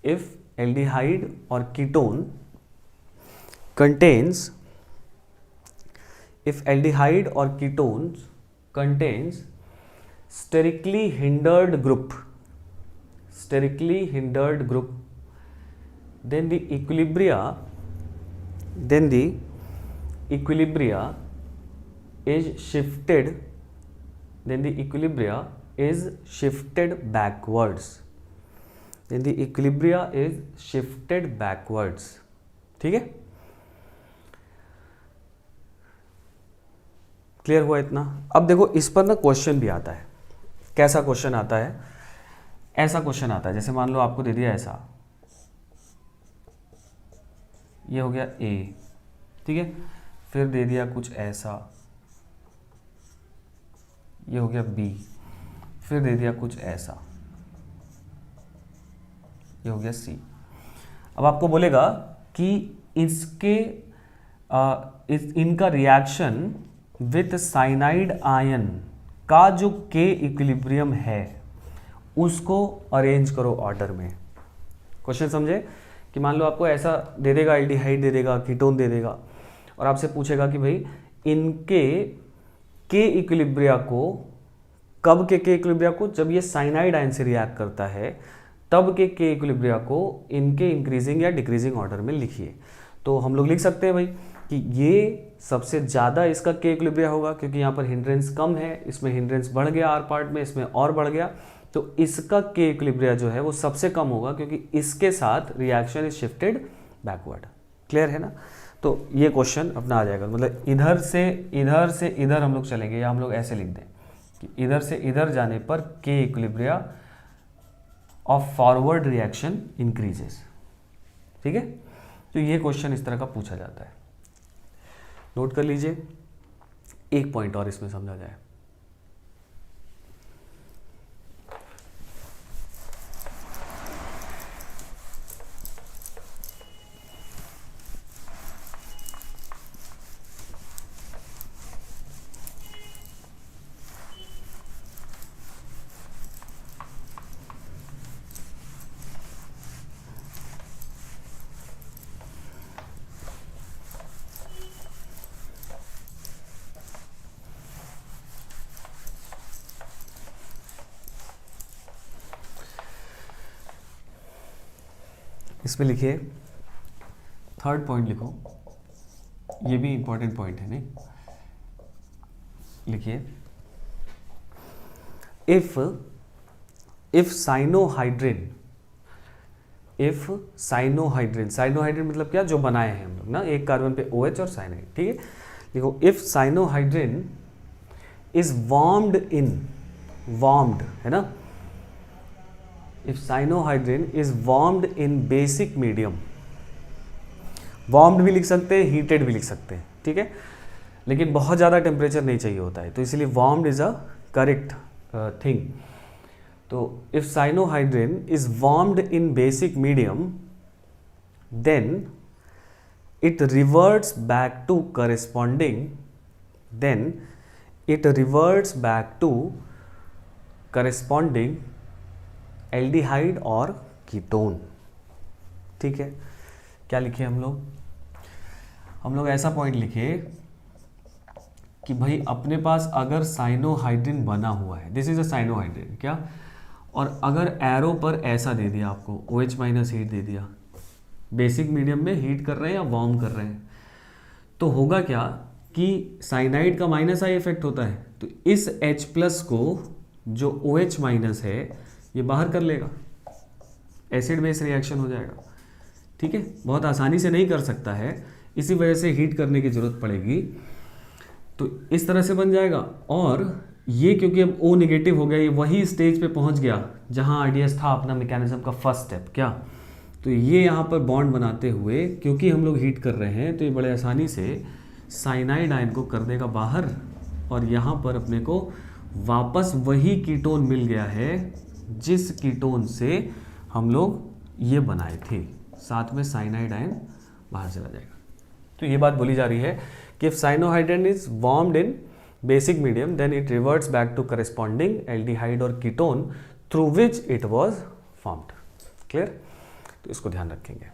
if aldehyde or ketone contains, if aldehyde or ketones contains sterically hindered group, sterically hindered group, then the equilibria is shifted, then the equilibria is shifted backwards, then the equilibria is shifted backwards। ठीक है, clear हुआ इतना? अब देखो, इस पर ना question भी आता है। कैसा क्वेश्चन आता है? ऐसा क्वेश्चन आता है, जैसे मान लो आपको दे दिया ऐसा, ये हो गया A, ठीक है, फिर दे दिया कुछ ऐसा, ये हो गया B, फिर दे दिया कुछ ऐसा, ये हो गया C। अब आपको बोलेगा कि इसके इनका रिएक्शन विथ साइनाइड आयन का जो K इक्विलिब्रियम है उसको अरेंज करो ऑर्डर में। क्वेश्चन समझे? कि मान लो आपको ऐसा दे देगा, एल्डिहाइड दे देगा, कीटोन दे देगा, और आपसे पूछेगा कि भाई इनके K इक्विलिब्रिया को, कब के K इक्विलिब्रिया को? जब ये साइनाइड आयन से रिएक्ट करता है तब के K इक्विलिब्रिया को इनके इंक्रीजिंग या डिक्रीजिंग ऑर्डर में लिखिए। तो हम लोग लिख सकते हैं भाई कि ये सबसे ज़्यादा इसका K इक्विलिब्रिया होगा, क्योंकि यहाँ पर हिंड्रेंस कम है, इसमें हिंड्रेंस बढ़ गया R पार्ट में, इसमें और बढ़ गया, तो इसका K इक्विलिब्रिया जो है वो सबसे कम होगा, क्योंकि इसके साथ reaction is shifted backward. Clear है ना? तो ये क्वेश्चन अपना आ जाएगा, मतलब इधर से इधर हम लोग चलेंगे, या हम लोग ऐसे लिख दें कि इधर से इधर जाने पर K equilibria of forward reaction increases. ठीक है, तो ये क्वेश्चन इस तरह का पूछा जाता है, नोट कर लीजिए। एक पॉइंट और इसमें समझा जाए, इस पे लिखिए, थर्ड पॉइंट लिखो, ये भी इंपॉर्टेंट पॉइंट है नहीं, लिखिए if cyanohydrin, if cyanohydrin, cyanohydrin मतलब क्या, जो बनाए हैं हम लोग ना, एक कार्बन पे OH और साइनाइड, ठीक है। देखो if cyanohydrin is warmed in, warmed है ना, if cyanohydrin is warmed in basic medium, warmed भी लिख सकते हैं, हीटेड भी लिख सकते हैं, ठीक है, लेकिन बहुत ज़्यादा टेम्परेचर नहीं चाहिए होता है, तो इसलिए warmed is a correct thing. तो if cyanohydrin is warmed in basic medium then it reverts back to corresponding, then it reverts back to corresponding aldehyde और कीटोन, ठीक है। क्या लिखे हम लोग ऐसा पॉइंट लिखे कि भाई अपने पास अगर साइनोहाइड्रिन बना हुआ है, दिस इज अ साइनोहाइड्रिन क्या, और अगर एरो पर ऐसा दे दिया आपको OH माइनस हीट दे दिया, बेसिक मीडियम में हीट कर रहे हैं या वार्म कर रहे हैं, तो होगा क्या कि साइनाइड का माइनस आई इफेक्ट होता है, तो इस H प्लस को जो OH माइनस है ये बाहर कर लेगा, एसिड बेस रिएक्शन हो जाएगा, ठीक है। बहुत आसानी से नहीं कर सकता है, इसी वजह से हीट करने की जरूरत पड़ेगी, तो इस तरह से बन जाएगा। और ये क्योंकि अब O नेगेटिव हो गया, ये वही स्टेज पे पहुंच गया जहां RDS था अपना मैकेनिज्म का फर्स्ट स्टेप क्या, तो ये यहाँ पर बॉन्ड बनाते हुए क्योंकि हम लोग हीट कर रहे हैं, तो ये बड़े आसानी से साइनाइड आयन को कर देगा बाहर, और यहाँ पर अपने को वापस वही कीटोन मिल गया है जिस कीटोन से हम लोग ये बनाए थे, साथ में साइनाइड आयन बाहर चला जाएगा। तो ये बात बोली जा रही है कि if cyanohydrin is warmed in basic medium then it reverts back to corresponding aldehyde और ketone through which it was formed. Clear, तो इसको ध्यान रखेंगे,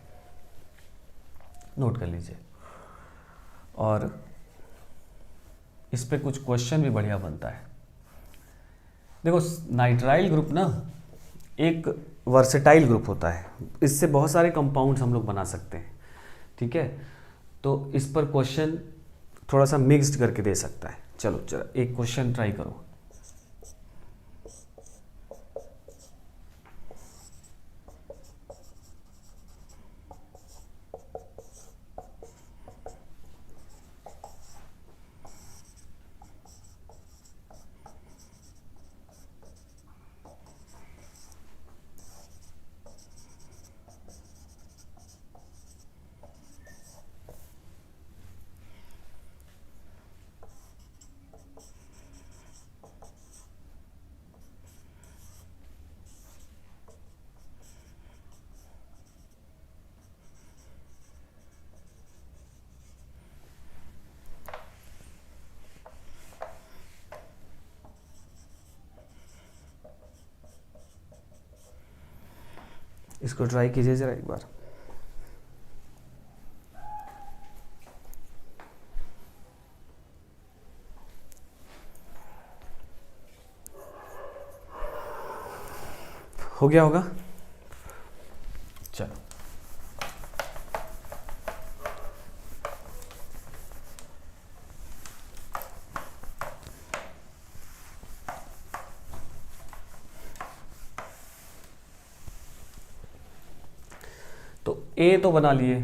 नोट कर लीजिए। और इस पे कुछ क्वेश्चन भी बढ़िया बनता है। देखो नाइट्राइल ग्रुप ना एक वर्सेटाइल ग्रुप होता है, इससे बहुत सारे कंपाउंड्स हम लोग बना सकते हैं, ठीक है। तो इस पर क्वेश्चन थोड़ा सा मिक्स्ड करके दे सकता है। चलो एक क्वेश्चन ट्राई करो। इसको ट्राई कीजिए जरा एक बार। हो गया होगा। चलो तो ए तो बना लिए,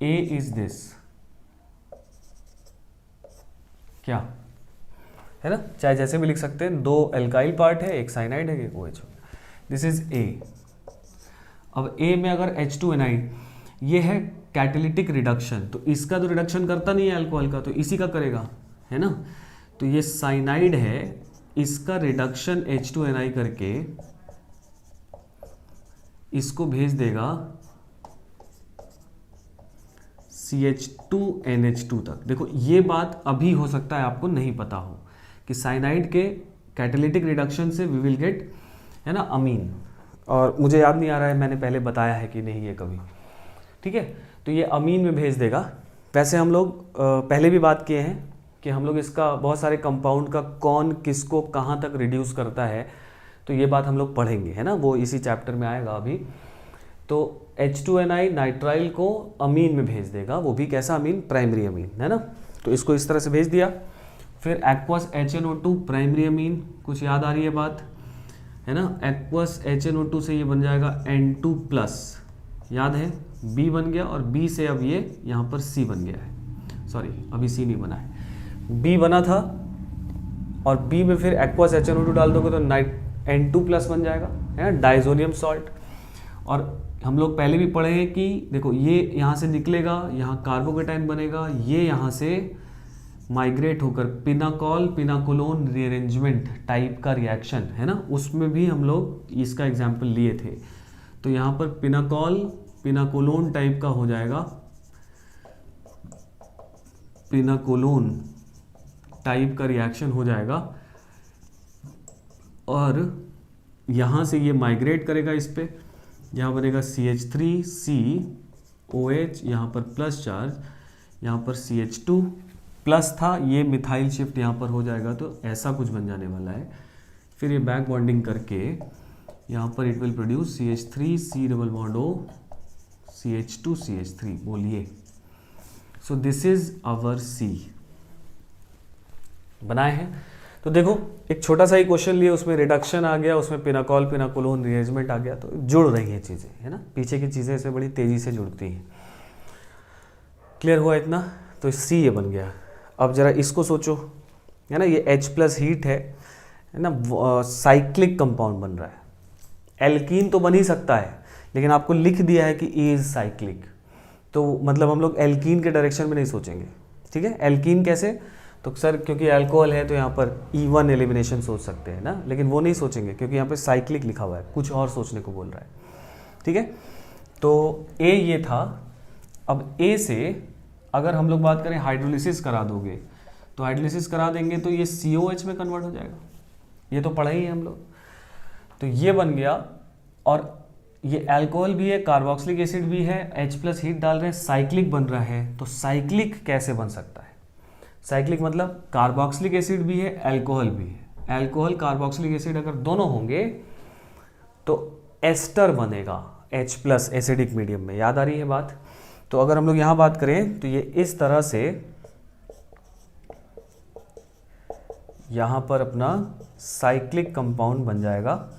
ए इज दिस क्या है ना, चाहे जैसे भी लिख सकते हैं, दो एल्काइल पार्ट है, एक साइनाइड है, एक OH, दिस इज ए। अब ए में अगर H2NI, ये है कैटालिटिक रिडक्शन, तो इसका तो रिडक्शन करता नहीं है अल्कोहल का, तो इसी का करेगा, है ना। तो ये साइनाइड है, इसका रिडक्शन H2NI करके इसको भेज देगा CH2NH2 तक। देखो ये बात अभी हो सकता है आपको नहीं पता हो कि साइनाइड के कैटालिटिक रिडक्शन से वी विल गेट, है ना, अमीन। और मुझे याद नहीं आ रहा है मैंने पहले बताया है कि नहीं ये कभी, ठीक है। तो ये अमीन में भेज देगा। वैसे हम लोग पहले भी बात किए हैं कि हम लोग इसका बहुत सारे कंपाउंड का कौन किसको कहाँ तक रिड्यूस करता है, तो ये बात हम लोग पढ़ेंगे, है ना, वो इसी चैप्टर में आएगा अभी। तो H2NI नाइट्राइल को अमीन में भेज देगा, वो भी कैसा अमीन, प्राइमरी अमीन, है ना। तो इसको इस तरह से भेज दिया। फिर एक्वस HNO2 प्राइमरी अमीन, कुछ याद आ रही है बात, है ना। एक्वस HNO2 से ये बन जाएगा N2+, याद है, B बन गया, और B से अब ये यहाँ पर C बन गया है, सॉरी अभी C नहीं बना है, B बना था, और B में फिर एक्वस HNO2 डाल दोगे तो N2+ बन जाएगा, है ना, डाइजोनियम सॉल्ट। और हम लोग पहले भी पढ़े हैं कि देखो ये यहाँ से निकलेगा, यहाँ कार्बोकेटाइन बनेगा, ये यहाँ से माइग्रेट होकर पिनाकॉल पिनाकोलोन रीअरेंजमेंट टाइप का रिएक्शन, है ना, उसमें भी हम लोग इसका एग्जाम्पल लिए थे। तो यहाँ पर पिनाकॉल पिनाकोलोन टाइप का हो जाएगा, पिनाकोलोन टाइप का रिएक्शन हो जाएगा, और यहाँ से ये माइग्रेट करेगा इस पे, यहाँ बनेगा CH3COH, यहाँ पर प्लस चार्ज, यहाँ पर CH2 प्लस था, ये मिथाइल शिफ्ट यहाँ पर हो जाएगा, तो ऐसा कुछ बन जाने वाला है। फिर ये बैक बॉन्डिंग करके यहाँ पर it will produce CH3C+O CH2CH3, बोलिए। So this is our C, बनाए हैं। तो देखो एक छोटा सा ही क्वेश्चन लिए, उसमें रिडक्शन आ गया, उसमें पिनाकॉल पिनाकोलोन रीअरेंजमेंट आ गया, तो जुड़ रही हैं चीज़ें, है ना, पीछे की चीज़ें इससे बड़ी तेज़ी से जुड़ती हैं। क्लियर हुआ इतना, तो C ये बन गया। अब जरा इसको सोचो, है ना, ये H+ हीट है ना, साइक्लिक कंपाउंड बन रहा है, एल्कीन तो बन ही सकता है, लेकिन आपको लिख दिया है कि इज साइक्लिक, तो मतलब हम लोग एल्कीन के डायरेक्शन में नहीं सोचेंगे, ठीक है। एल्कीन कैसे, तो सर क्योंकि अल्कोहल है तो यहाँ पर E1 एलिमिनेशन सोच सकते हैं ना, लेकिन वो नहीं सोचेंगे क्योंकि यहाँ पे साइक्लिक लिखा हुआ है, कुछ और सोचने को बोल रहा है, ठीक है। तो A ये था। अब A से अगर हम लोग बात करें हाइड्रोलिसिस करा दोगे, तो हाइड्रोलिसिस करा देंगे तो ये COH में कन्वर्ट हो जाएगा, ये तो पढ़ा ही है हम लोग। तो ये बन गया, और ये अल्कोहल भी है, कार्बोक्सिलिक एसिड भी है, H+ हीट डाल रहे हैं, साइक्लिक बन रहा है। तो साइक्लिक कैसे बन सकता है, साइक्लिक मतलब कार्बोक्सिलिक एसिड भी है, अल्कोहल भी है, अल्कोहल कार्बोक्सिलिक एसिड अगर दोनों होंगे तो एस्टर बनेगा H+ एसिडिक मीडियम में, याद आ रही है बात। तो अगर हम लोग यहाँ बात करें तो ये इस तरह से यहाँ पर अपना साइक्लिक कंपाउंड बन जाएगा,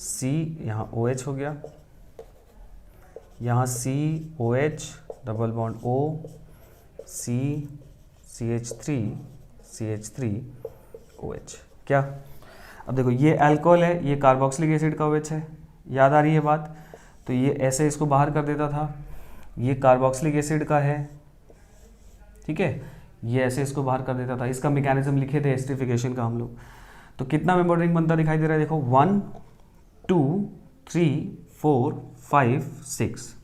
C यहाँ OH हो गया, यहाँ COH double bond O CH3OH, क्या। अब देखो ये अल्कोहल है, ये कार्बोक्सिलिक एसिड का OH है, याद आ रही है बात। तो ये ऐसे इसको बाहर कर देता था, ये कार्बोक्सिलिक एसिड का है, ठीक है, ये ऐसे इसको बाहर कर देता था। इसका मैकेनिज्म लिखे थे एस्टरिफिकेशन का हम लोग। तो कितना मेंबर रिंग बनता दिखाई दे रहा है, देखो 1 2 3 4 5 6।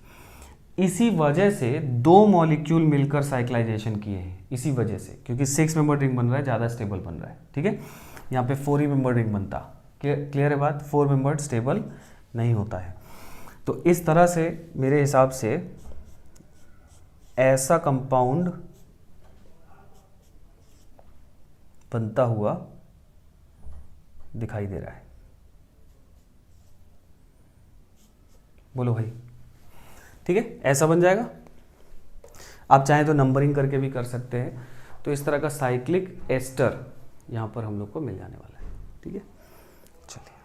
इसी वजह से 2 मॉलिक्यूल मिलकर साइक्लाइजेशन किए हैं, इसी वजह से, क्योंकि 6 मेंबर रिंग बन रहा है, ज़्यादा स्टेबल बन रहा है, ठीक है। यहाँ पे 4 ही मेंबर रिंग बनता, क्लियर है बात, 4 मेंबर स्टेबल नहीं होता है। तो इस तरह से मेरे हिसाब से ऐसा कंपाउंड बनता हुआ दिखाई दे रहा है, बोलो भाई, ठीक है, ऐसा बन जाएगा। आप चाहें तो नंबरिंग करके भी कर सकते हैं। तो इस तरह का साइक्लिक एस्टर यहाँ पर हम लोग को मिल जाने वाला है, ठीक है। चलिए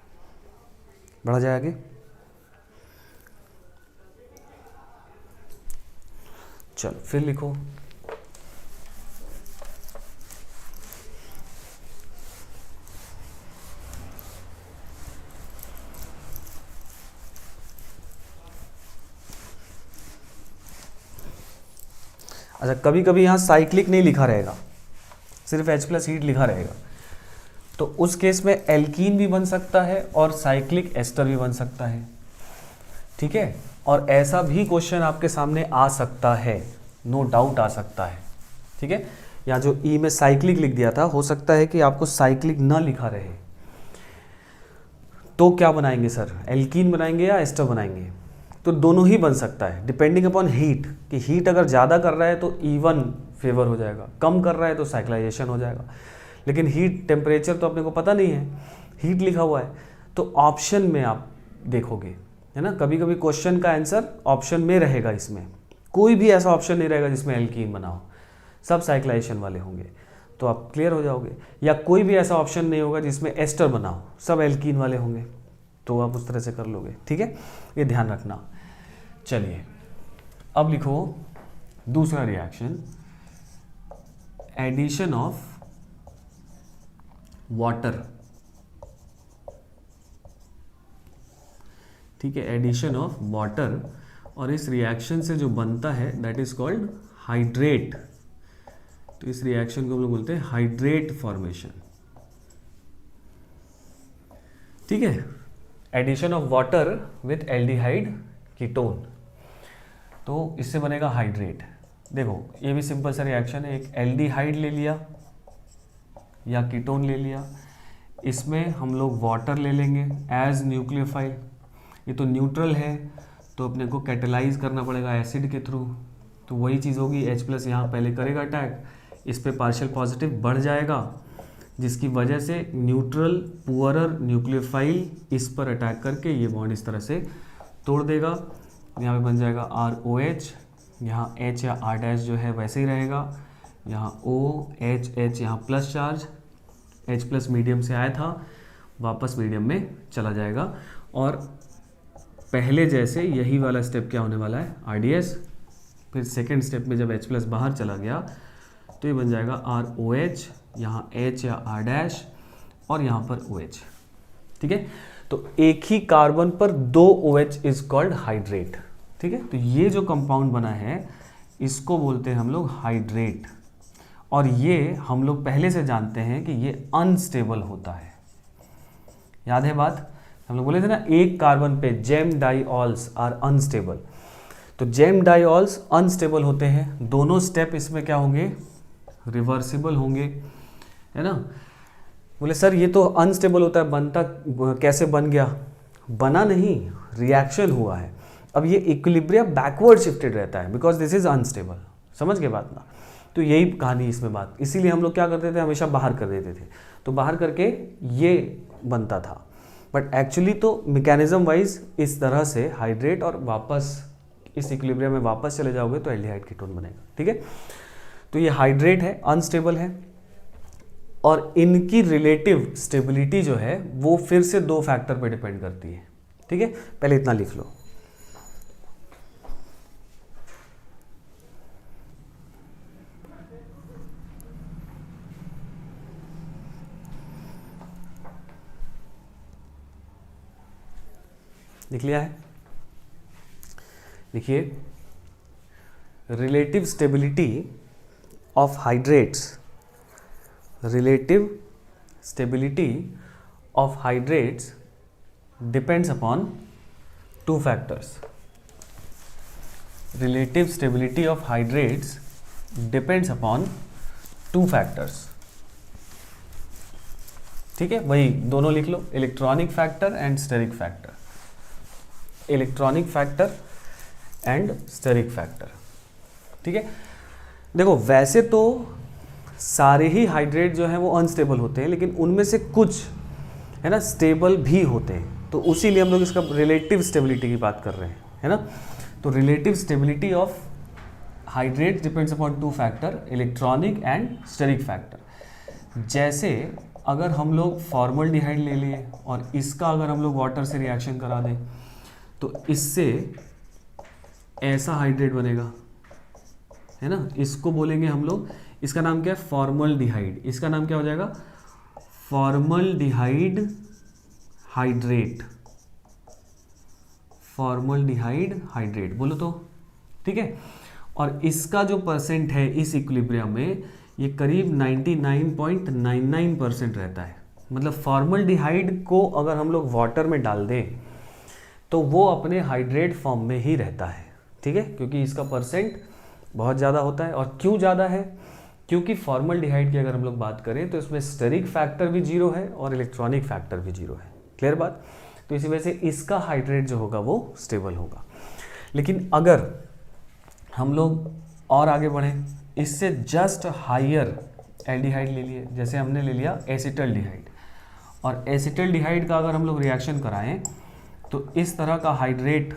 बढ़ा जाए आगे। चलो फिर लिखो, अच्छा कभी कभी यहाँ साइक्लिक नहीं लिखा रहेगा, सिर्फ H+ हीट लिखा रहेगा, तो उस केस में एल्कीन भी बन सकता है और साइक्लिक एस्टर भी बन सकता है, ठीक है। और ऐसा भी क्वेश्चन आपके सामने आ सकता है, नो डाउट आ सकता है, ठीक है। यहाँ जो ई में साइक्लिक लिख दिया था, हो सकता है कि आपको साइक्लिक ना लिखा रहे, तो क्या बनाएंगे सर, एल्कीन बनाएंगे या एस्टर बनाएंगे। तो दोनों ही बन सकता है, डिपेंडिंग अपॉन हीट, कि हीट अगर ज़्यादा कर रहा है तो E1 फेवर हो जाएगा, कम कर रहा है तो साइक्लाइजेशन हो जाएगा। लेकिन हीट टेम्परेचर तो अपने को पता नहीं है, हीट लिखा हुआ है, तो ऑप्शन में आप देखोगे, है ना। कभी कभी क्वेश्चन का आंसर ऑप्शन में रहेगा, इसमें कोई भी ऐसा ऑप्शन नहीं रहेगा जिसमें एल्कीन बना हो, सब साइक्लाइजेशन वाले होंगे, तो आप क्लियर हो जाओगे। या कोई भी ऐसा ऑप्शन नहीं होगा जिसमें एस्टर बना हो, सब एल्कीन वाले होंगे, तो आप उस तरह से कर लोगे, ठीक है, ये ध्यान रखना। चलिए अब लिखो दूसरा रिएक्शन, एडिशन ऑफ वाटर, ठीक है, एडिशन ऑफ वाटर, और इस रिएक्शन से जो बनता है दैट इज कॉल्ड हाइड्रेट। तो इस रिएक्शन को हम लोग बोलते हैं हाइड्रेट फॉर्मेशन, ठीक है, addition of water with aldehyde ketone, तो इससे बनेगा हाइड्रेट। देखो ये भी सिंपल सा रिएक्शन है, एक एल्डिहाइड ले लिया या कीटोन ले लिया, इसमें हम लोग वाटर ले लेंगे एज न्यूक्लियोफाइल, ये तो न्यूट्रल है तो अपने को कैटेलाइज करना पड़ेगा एसिड के थ्रू, तो वही चीज़ होगी, H+ यहाँ पहले करेगा अटैक, इस पे पार्शियल पॉजिटिव बढ़ जाएगा, जिसकी वजह से न्यूट्रल पुअरर न्यूक्लियोफाइल इस पर अटैक करके ये बॉन्ड इस तरह से तोड़ देगा, यहाँ पे बन जाएगा ROH, यहाँ H या R' जो है वैसे ही रहेगा, यहाँ OH यहाँ प्लस चार्ज, H+ मीडियम से आया था वापस मीडियम में चला जाएगा, और पहले जैसे यही वाला स्टेप क्या होने वाला है RDS, फिर सेकेंड स्टेप में जब H+ बाहर चला गया तो ये बन जाएगा ROH, यहाँ H या R' और यहाँ पर OH, ठीक है। तो एक ही कार्बन पर 2 OH इज कॉल्ड हाइड्रेट, ठीक है। तो ये जो कंपाउंड बना है इसको बोलते हैं हम लोग हाइड्रेट, और ये हम लोग पहले से जानते हैं कि ये अनस्टेबल होता है, याद है बात, हम लोग बोले थे ना एक कार्बन पे जेम डाइऑल्स आर अनस्टेबल, तो जेम डाइऑल्स अनस्टेबल होते हैं, दोनों स्टेप इसमें क्या होंगे, रिवर्सिबल होंगे, है ना। बोले सर ये तो अनस्टेबल होता है, बनता कैसे बन गया, बना नहीं, रिएक्शन हुआ है, अब ये इक्विलिब्रियम बैकवर्ड शिफ्टेड रहता है बिकॉज दिस इज अनस्टेबल, समझ गए बात ना। तो यही कहानी इसमें बात, इसीलिए हम लोग क्या करते थे, हमेशा बाहर कर देते थे, तो बाहर करके ये बनता था, बट एक्चुअली तो मैकेनिज्म वाइज इस तरह से हाइड्रेट, और वापस इस इक्विलिब्रियम में वापस चले जाओगे तो एल्डिहाइड कीटोन बनेगा, ठीक है। तो ये हाइड्रेट है, अनस्टेबल है, और इनकी रिलेटिव स्टेबिलिटी जो है वो फिर से 2 फैक्टर पे डिपेंड करती है, ठीक है। पहले इतना लिख लो, लिख लिया है, लिखिए, relative stability of hydrates, relative stability of hydrates depends upon 2 factors, relative stability of hydrates depends upon 2 factors, ठीक है, वही दोनों लिख लो, electronic factor and steric factor, electronic factor and steric factor, ठीक है। देखो वैसे तो सारे ही हाइड्रेट जो हैं वो अनस्टेबल होते हैं, लेकिन उनमें से कुछ है ना स्टेबल भी होते हैं, तो उसीलिए हम लोग इसका रिलेटिव स्टेबिलिटी की बात कर रहे हैं, है ना। तो relative stability of hydrate depends upon 2 factor, electronic and steric factor. जैसे अगर हम लोग फॉर्मल्डिहाइड ले लिए और इसका अगर हम लोग वाटर से रिएक्शन करा दें तो इससे ऐसा हाइड्रेट बनेगा, है ना, इसको बोलेंगे हम लोग, इसका नाम क्या है, फॉर्मल्डिहाइड, इसका नाम क्या हो जाएगा, फॉर्मल्डिहाइड हाइड्रेट, फॉर्मल्डिहाइड हाइड्रेट बोलो तो, ठीक है। और इसका जो परसेंट है इस इक्विलिब्रियम में ये करीब 99.99% रहता है, मतलब फॉर्मल्डिहाइड को अगर हम लोग वाटर में डाल दें तो वो अपने हाइड्रेट फॉर्म में ही रहता है, ठीक है, क्योंकि इसका परसेंट बहुत ज़्यादा होता है। और क्यों ज़्यादा है, क्योंकि फॉर्मल्डिहाइड की अगर हम लोग बात करें तो इसमें स्टेरिक फैक्टर भी 0 है और इलेक्ट्रॉनिक फैक्टर भी 0 है, क्लियर बात। तो इसी वजह से इसका हाइड्रेट जो होगा वो स्टेबल होगा। लेकिन अगर हम लोग और आगे बढ़ें, इससे जस्ट हायर एल्डिहाइड ले लिए, जैसे हमने ले लिया एसिटल्डिहाइड, और एसिटल्डिहाइड का अगर हम लोग रिएक्शन कराएं तो इस तरह का हाइड्रेट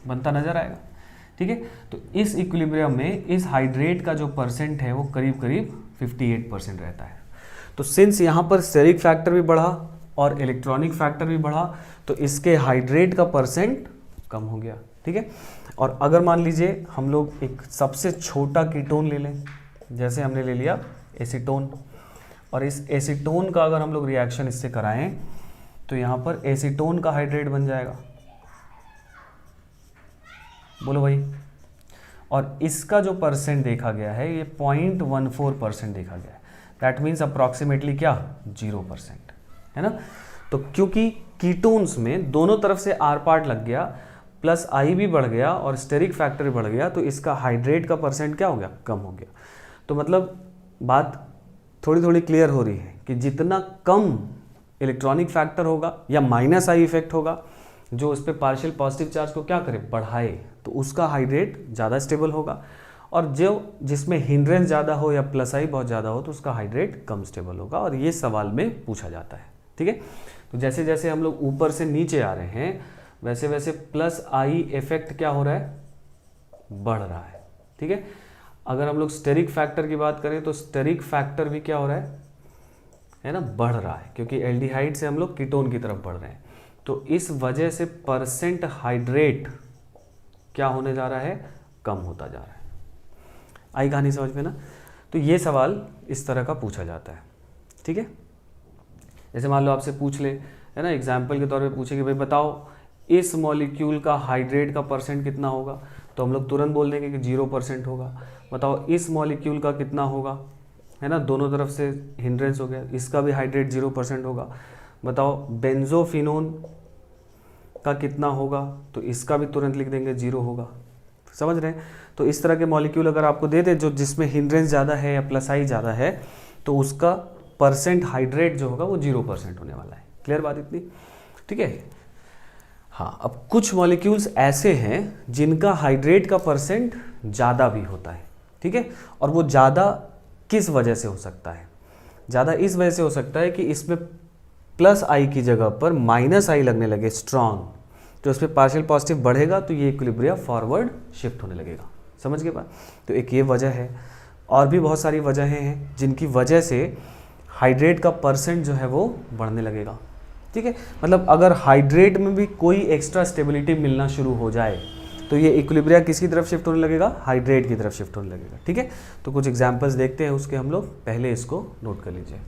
बनता नजर आएगा। ठीक है, तो इस इक्विलिब्रियम में इस हाइड्रेट का जो परसेंट है वो करीब करीब 58% रहता है। तो सिंस यहाँ पर स्टेरिक फैक्टर भी बढ़ा और इलेक्ट्रॉनिक फैक्टर भी बढ़ा, तो इसके हाइड्रेट का परसेंट कम हो गया। ठीक है, और अगर मान लीजिए हम लोग एक सबसे छोटा कीटोन ले लें, जैसे हमने ले लिया एसीटोन, और इस एसीटोन का अगर हम लोग रिएक्शन इससे कराएं तो यहाँ पर एसीटोन का हाइड्रेट बन जाएगा, बोलो भाई। और इसका जो परसेंट देखा गया है ये 0.14% देखा गया है। दैट मीन्स अप्रॉक्सीमेटली क्या, 0%, है ना। तो क्योंकि कीटोन्स में दोनों तरफ से आर पार्ट लग गया, प्लस आई भी बढ़ गया और स्टेरिक फैक्टर भी बढ़ गया, तो इसका हाइड्रेट का परसेंट क्या हो गया, कम हो गया। तो मतलब बात थोड़ी थोड़ी क्लियर हो रही है कि जितना कम इलेक्ट्रॉनिक फैक्टर होगा या माइनस आई इफेक्ट होगा जो उस पर पार्शियल पॉजिटिव चार्ज को क्या करे, बढ़ाए, तो उसका हाइड्रेट ज़्यादा स्टेबल होगा, और जो जिसमें हिंड्रेंस ज़्यादा हो या प्लस आई बहुत ज़्यादा हो तो उसका हाइड्रेट कम स्टेबल होगा। और ये सवाल में पूछा जाता है। ठीक है, तो जैसे जैसे हम लोग ऊपर से नीचे आ रहे हैं वैसे वैसे प्लस आई इफेक्ट क्या हो रहा है, बढ़ रहा है। ठीक है, अगर हम लोग स्टेरिक फैक्टर की बात करें तो स्टेरिक फैक्टर भी क्या हो रहा है ना, बढ़ रहा है, क्योंकि एल्डिहाइड से हम लोग कीटोन की तरफ बढ़ रहे हैं। तो इस वजह से परसेंट हाइड्रेट क्या होने जा रहा है, कम होता जा रहा है। आई कहानी समझ में ना। तो ये सवाल इस तरह का पूछा जाता है। ठीक है, जैसे मान लो आपसे पूछ ले, है ना, एग्जाम्पल के तौर पे पूछे कि भाई बताओ इस मॉलिक्यूल का हाइड्रेट का परसेंट कितना होगा, तो हम लोग तुरंत बोल देंगे कि 0% होगा। बताओ इस मॉलिक्यूल का कितना होगा, है ना, दोनों तरफ से हिंड्रेंस हो गया, इसका भी हाइड्रेट 0% होगा। बताओ बेंजोफिनोन का कितना होगा, तो इसका भी तुरंत लिख देंगे 0 होगा। समझ रहे हैं। तो इस तरह के मॉलिक्यूल अगर आपको दे दे जो जिसमें हिंड्रेंस ज़्यादा है या प्लस आई ज़्यादा है, तो उसका परसेंट हाइड्रेट जो होगा वो 0% होने वाला है। क्लियर बात इतनी। ठीक है, हाँ। अब कुछ मॉलिक्यूल्स ऐसे हैं जिनका हाइड्रेट का परसेंट ज़्यादा भी होता है। ठीक है, और वो ज़्यादा किस वजह से हो सकता है, ज़्यादा इस वजह से हो सकता है कि इसमें प्लस आई की जगह पर माइनस आई लगने लगे स्ट्रॉन्ग, तो इसमें पार्शियल पॉजिटिव बढ़ेगा तो ये इक्विलिब्रिया फॉरवर्ड शिफ्ट होने लगेगा। समझ के बात। तो एक ये वजह है, और भी बहुत सारी वजहें हैं जिनकी वजह से हाइड्रेट का परसेंट जो है वो बढ़ने लगेगा। ठीक है, मतलब अगर हाइड्रेट में भी कोई एक्स्ट्रा स्टेबिलिटी मिलना शुरू हो जाए तो ये इक्विलिब्रिया किसकी तरफ शिफ्ट होने लगेगा, हाइड्रेट की तरफ शिफ्ट होने लगेगा। ठीक है, तो कुछ एग्जांपल्स देखते हैं उसके हम लोग, पहले इसको नोट कर लीजिए।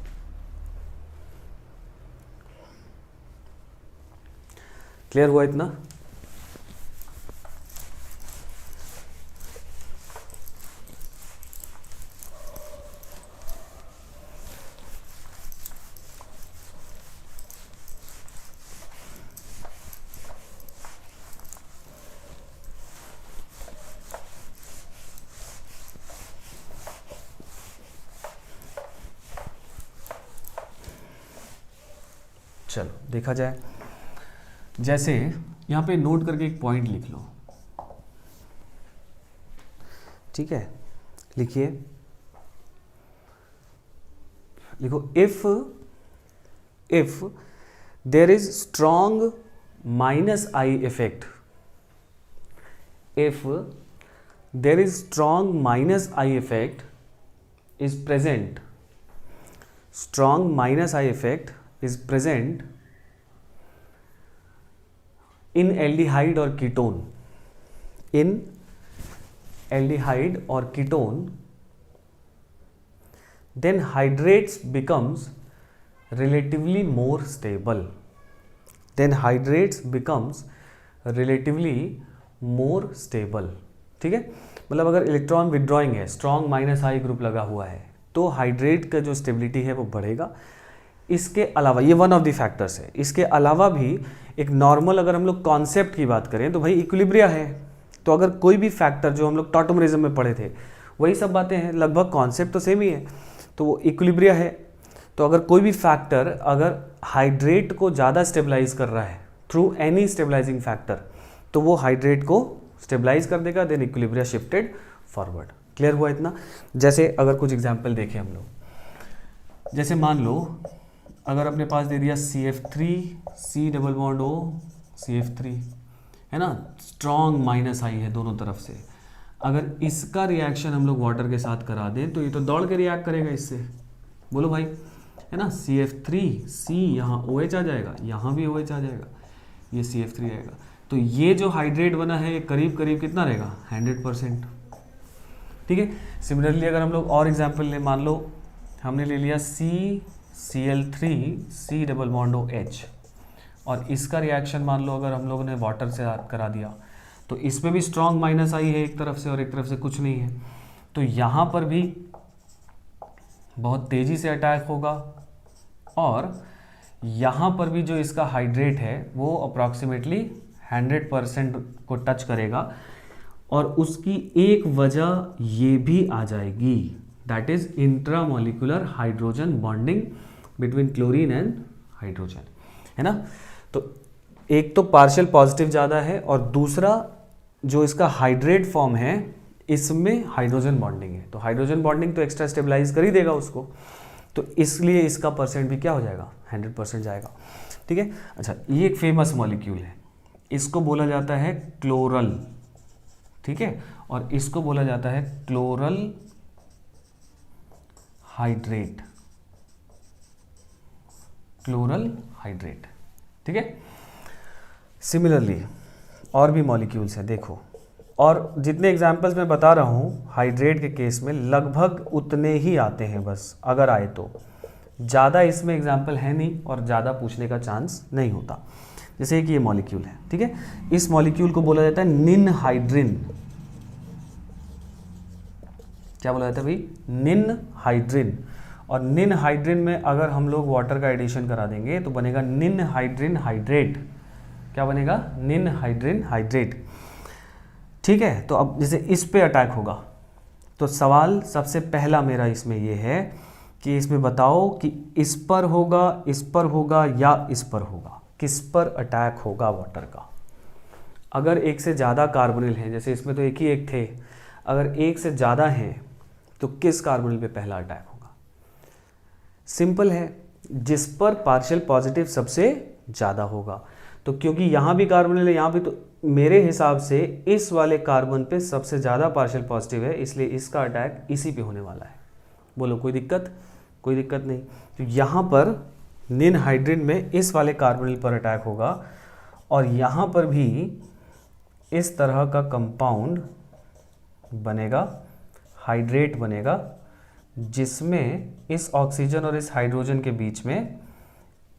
क्लियर हुआ इतना। चलो देखा जाए, जैसे यहाँ पे नोट करके एक पॉइंट लिख लो। ठीक है, लिखिए, लिखो if there is strong minus I effect, if there is strong minus I effect is present, strong minus I effect is present in aldehyde or ketone, in aldehyde or ketone, then hydrates becomes relatively more stable, then hydrates becomes relatively more stable. ठीक है, मतलब अगर electron withdrawing है, strong minus आई group लगा हुआ है, तो hydrate का जो स्टेबिलिटी है वो बढ़ेगा। इसके अलावा ये वन ऑफ द फैक्टर्स है। इसके अलावा भी एक नॉर्मल अगर हम लोग कॉन्सेप्ट की बात करें तो भाई इक्विलिब्रिया है, तो अगर कोई भी फैक्टर जो हम लोग टॉटोमरिज्म में पढ़े थे वही सब बातें हैं, लगभग कॉन्सेप्ट तो सेम ही है, तो वो इक्विलिब्रिया है। तो अगर कोई भी फैक्टर अगर हाइड्रेट को ज़्यादा स्टेबलाइज कर रहा है थ्रू एनी स्टेबलाइजिंग फैक्टर, तो वो हाइड्रेट को स्टेबलाइज कर देगा, then equilibria shifted forward. Clear हुआ इतना। जैसे अगर कुछ एग्जांपल देखें हम लोग, जैसे मान लो अगर अपने पास दे दिया CF3 C double bond O CF3, है ना, स्ट्रॉन्ग माइनस आई है दोनों तरफ से, अगर इसका रिएक्शन हम लोग वाटर के साथ करा दें तो ये तो दौड़ के रिएक्ट करेगा इससे, बोलो भाई, है ना। CF3 C, यहाँ OH आ जाएगा, यहाँ भी OH आ जाएगा, ये CF3 आएगा, तो ये जो हाइड्रेट बना है ये करीब करीब कितना रहेगा, 100%। ठीक है। सिमिलरली अगर हम लोग और एग्जाम्पल ले, मान लो हमने ले लिया CCl3 C double bond OH, और इसका रिएक्शन मान लो अगर हम लोगों ने वाटर से करा दिया तो इसमें भी स्ट्रॉन्ग माइनस आई है एक तरफ से और एक तरफ से कुछ नहीं है, तो यहाँ पर भी बहुत तेज़ी से अटैक होगा, और यहाँ पर भी जो इसका हाइड्रेट है वो अप्रॉक्सीमेटली 100% को टच करेगा, और उसकी एक वजह ये भी आ जाएगी, that is intramolecular hydrogen bonding between chlorine and hydrogen, है ना। तो एक तो पार्शियल पॉजिटिव ज़्यादा है, और दूसरा जो इसका हाइड्रेट फॉर्म है इसमें हाइड्रोजन बॉन्डिंग है, तो हाइड्रोजन बॉन्डिंग तो एक्स्ट्रा स्टेबलाइज कर ही देगा उसको, तो इसलिए इसका परसेंट भी क्या हो जाएगा, 100% जाएगा। ठीक है। अच्छा, ये एक फेमस मॉलिक्यूल है, इसको बोला जाता है क्लोरल, ठीक है, और इसको बोला जाता है क्लोरल हाइड्रेट, क्लोरल हाइड्रेट। ठीक है। सिमिलरली और भी मॉलिक्यूल्स हैं, देखो, और जितने एग्जाम्पल्स मैं बता रहा हूँ हाइड्रेट के केस में लगभग उतने ही आते हैं, बस अगर आए तो, ज़्यादा इसमें एग्जाम्पल है नहीं और ज़्यादा पूछने का चांस नहीं होता। जैसे कि ये मॉलिक्यूल है, ठीक है, इस मॉलिक्यूल को बोला जाता है निनहाइड्रिन। क्या बोला जाता है भाई, निनहाइड्रिन, और निनहाइड्रिन में अगर हम लोग वाटर का एडिशन करा देंगे तो बनेगा निनहाइड्रिन हाइड्रेट। क्या बनेगा, निनहाइड्रिन हाइड्रेट। ठीक है। तो अब जैसे इस पे अटैक होगा तो सवाल सबसे पहला मेरा इसमें ये है कि इसमें बताओ कि इस पर होगा, इस पर होगा या इस पर होगा, किस पर अटैक होगा वाटर का। अगर एक से ज़्यादा कार्बोनिल हैं, जैसे इसमें तो एक ही एक थे, अगर एक से ज़्यादा हैं तो किस कार्बोनिल पे पहला अटैक होगा। सिंपल है, जिस पर पार्शियल पॉजिटिव सबसे ज़्यादा होगा। तो क्योंकि यहाँ भी कार्बोनिल है, यहाँ भी, तो मेरे हिसाब से इस वाले कार्बन पे सबसे ज़्यादा पार्शियल पॉजिटिव है, इसलिए इसका अटैक इसी पे होने वाला है। बोलो कोई दिक्कत, कोई दिक्कत नहीं। तो यहाँ पर निनहाइड्रिन में इस वाले कार्बोनिल पर अटैक होगा, और यहाँ पर भी इस तरह का कंपाउंड बनेगा, हाइड्रेट बनेगा, जिसमें इस ऑक्सीजन और इस हाइड्रोजन के बीच में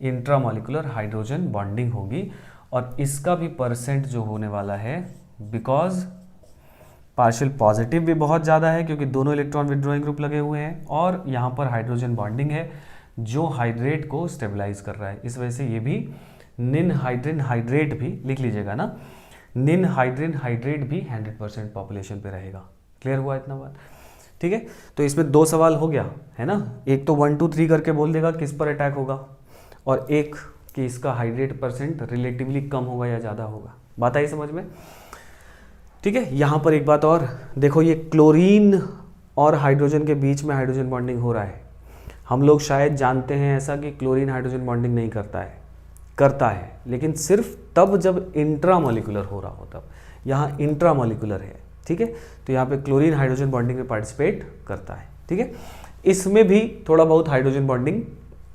इंट्रामोलिकुलर हाइड्रोजन बॉन्डिंग होगी, और इसका भी परसेंट जो होने वाला है, बिकॉज पार्शियल पॉजिटिव भी बहुत ज़्यादा है क्योंकि दोनों इलेक्ट्रॉन विड्रॉइंग ग्रुप लगे हुए हैं, और यहाँ पर हाइड्रोजन बॉन्डिंग है जो हाइड्रेट को स्टेबलाइज कर रहा है। इस वजह से ये भी निनहाइड्रिन हाइड्रेट भी लिख लीजिएगा ना, निनहाइड्रिन हाइड्रेट भी 100% पॉपुलेशन पे रहेगा। क्लियर हुआ इतना बात। ठीक है। तो इसमें 2 सवाल हो गया है ना, एक तो 1 2 3 करके बोल देगा किस पर अटैक होगा, और एक कि इसका हाइड्रेट परसेंट रिलेटिवली कम होगा या ज़्यादा होगा। बात आई समझ में। ठीक है। यहाँ पर एक बात और देखो, ये क्लोरीन और हाइड्रोजन के बीच में हाइड्रोजन बॉन्डिंग हो रहा है। हम लोग शायद जानते हैं ऐसा कि क्लोरीन हाइड्रोजन बॉन्डिंग नहीं करता है, करता है, लेकिन सिर्फ तब जब इंट्रामोलिकुलर हो रहा हो तब। यहाँ इंट्रामोलिकुलर है, ठीक है, तो यहाँ पे क्लोरीन हाइड्रोजन बॉन्डिंग में पार्टिसिपेट करता है। ठीक है। इसमें भी थोड़ा बहुत हाइड्रोजन बॉन्डिंग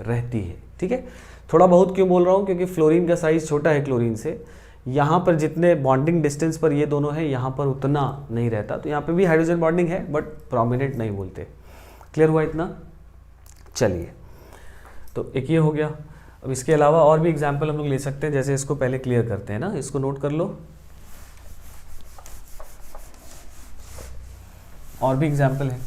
रहती है। ठीक है। थोड़ा बहुत क्यों बोल रहा हूँ, क्योंकि फ्लोरीन का साइज छोटा है क्लोरीन से, यहाँ पर जितने बॉन्डिंग डिस्टेंस पर ये दोनों है, यहाँ पर उतना नहीं रहता, तो यहाँ पे भी हाइड्रोजन बॉन्डिंग है बट प्रोमिनेंट नहीं बोलते। क्लियर हुआ इतना। चलिए, तो एक ये हो गया। अब इसके अलावा और भी एग्जाम्पल हम लोग ले सकते हैं, जैसे इसको पहले क्लियर करते हैं ना, इसको नोट कर लो। और भी एग्जाम्पल है।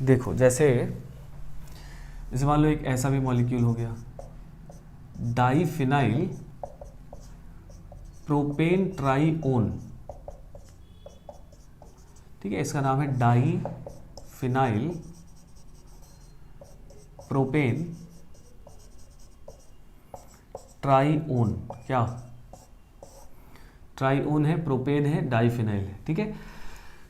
देखो, जैसे मान लो एक ऐसा भी मॉलिक्यूल हो गया, डाईफिनाइल प्रोपेन ट्राईओन। ठीक है, इसका नाम है डाईफिनाइल प्रोपेन ट्राईओन, क्या ट्राईओन है, प्रोपेन है, डाइफिनाइल है, ठीक है।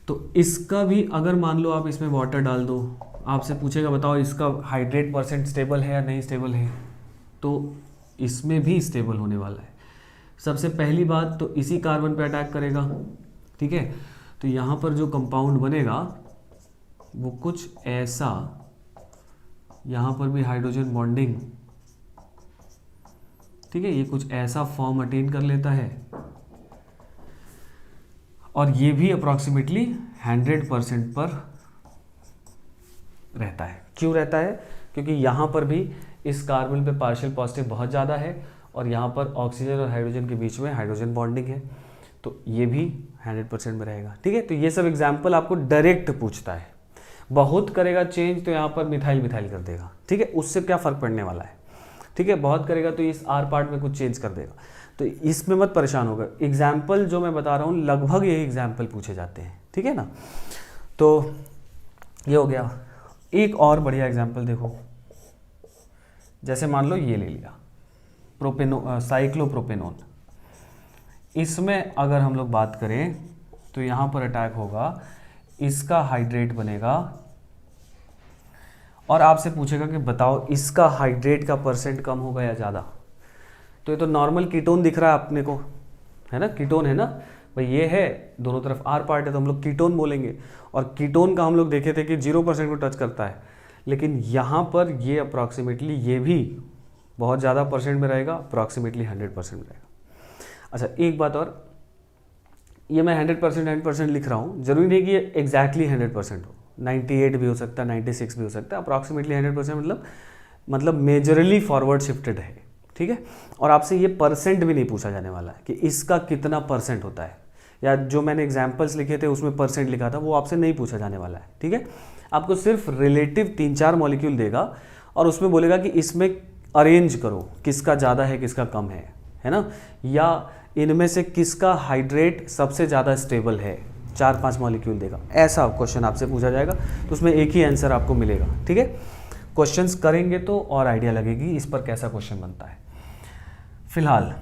तो इसका भी अगर मान लो आप इसमें वाटर डाल दो, आपसे पूछेगा बताओ इसका हाइड्रेट परसेंट स्टेबल है या नहीं स्टेबल है, तो इसमें भी स्टेबल होने वाला है। सबसे पहली बात तो इसी कार्बन पे अटैक करेगा, ठीक है। तो यहाँ पर जो कंपाउंड बनेगा वो कुछ ऐसा, यहाँ पर भी हाइड्रोजन बॉन्डिंग, ठीक है, ये कुछ ऐसा फॉर्म अटेन कर लेता है और ये भी अप्रॉक्सीमेटली 100% पर रहता है। क्यों रहता है? क्योंकि यहाँ पर भी इस कार्बन पे पार्शियल पॉजिटिव बहुत ज़्यादा है और यहाँ पर ऑक्सीजन और हाइड्रोजन के बीच में हाइड्रोजन बॉन्डिंग है, तो ये भी 100% में रहेगा, ठीक है। तो ये सब एग्जाम्पल आपको डायरेक्ट पूछता है। बहुत करेगा चेंज तो यहाँ पर मिथाइल मिथाइल कर देगा, ठीक है, उससे क्या फ़र्क पड़ने वाला है, ठीक है। बहुत करेगा तो इस आर पार्ट में कुछ चेंज कर देगा, तो इसमें मत परेशान होगा। एग्जाम्पल जो मैं बता रहा हूँ लगभग यही एग्जाम्पल पूछे जाते हैं, ठीक है ना। तो ये हो गया। एक और बढ़िया एग्जाम्पल देखो, जैसे मान लो ये ले लिया साइक्लोप्रोपेनोन। इसमें अगर हम लोग बात करें तो यहाँ पर अटैक होगा, इसका हाइड्रेट बनेगा और आपसे पूछेगा कि बताओ इसका हाइड्रेट का परसेंट कम होगा या ज़्यादा। तो ये तो नॉर्मल कीटोन दिख रहा है अपने को, है ना, कीटोन है ना भाई, ये है दोनों तरफ आर पार्ट है तो हम लोग कीटोन बोलेंगे। और कीटोन का हम लोग देखे थे कि 0% को टच करता है, लेकिन यहाँ पर ये अप्रॉक्सीमेटली ये भी बहुत ज़्यादा परसेंट में रहेगा, अप्रॉक्सीमेटली 100% में रहेगा। अच्छा एक बात और, ये मैं 100% लिख रहा हूँ, जरूरी नहीं कि ये एग्जैक्टली 100% हो, 98 भी हो सकता है, 96 भी हो सकता है, अप्रॉक्सीमेटली 100% मतलब मेजरली फॉरवर्ड शिफ्टेड है, ठीक है। और आपसे ये परसेंट भी नहीं पूछा जाने वाला है कि इसका कितना परसेंट होता है, या जो मैंने एग्जाम्पल्स लिखे थे उसमें परसेंट लिखा था, वो आपसे नहीं पूछा जाने वाला है, ठीक है। आपको सिर्फ रिलेटिव 3-4 मॉलिक्यूल देगा और उसमें बोलेगा कि इसमें अरेंज करो किसका ज़्यादा है किसका कम है ना, या इनमें से किसका हाइड्रेट सबसे ज़्यादा स्टेबल है, 4-5 मॉलिक्यूल देगा, ऐसा क्वेश्चन आपसे पूछा जाएगा। तो उसमें एक ही आंसर आपको मिलेगा, ठीक है। क्वेश्चंस करेंगे तो और आइडिया लगेगी इस पर कैसा क्वेश्चन बनता है। फिलहाल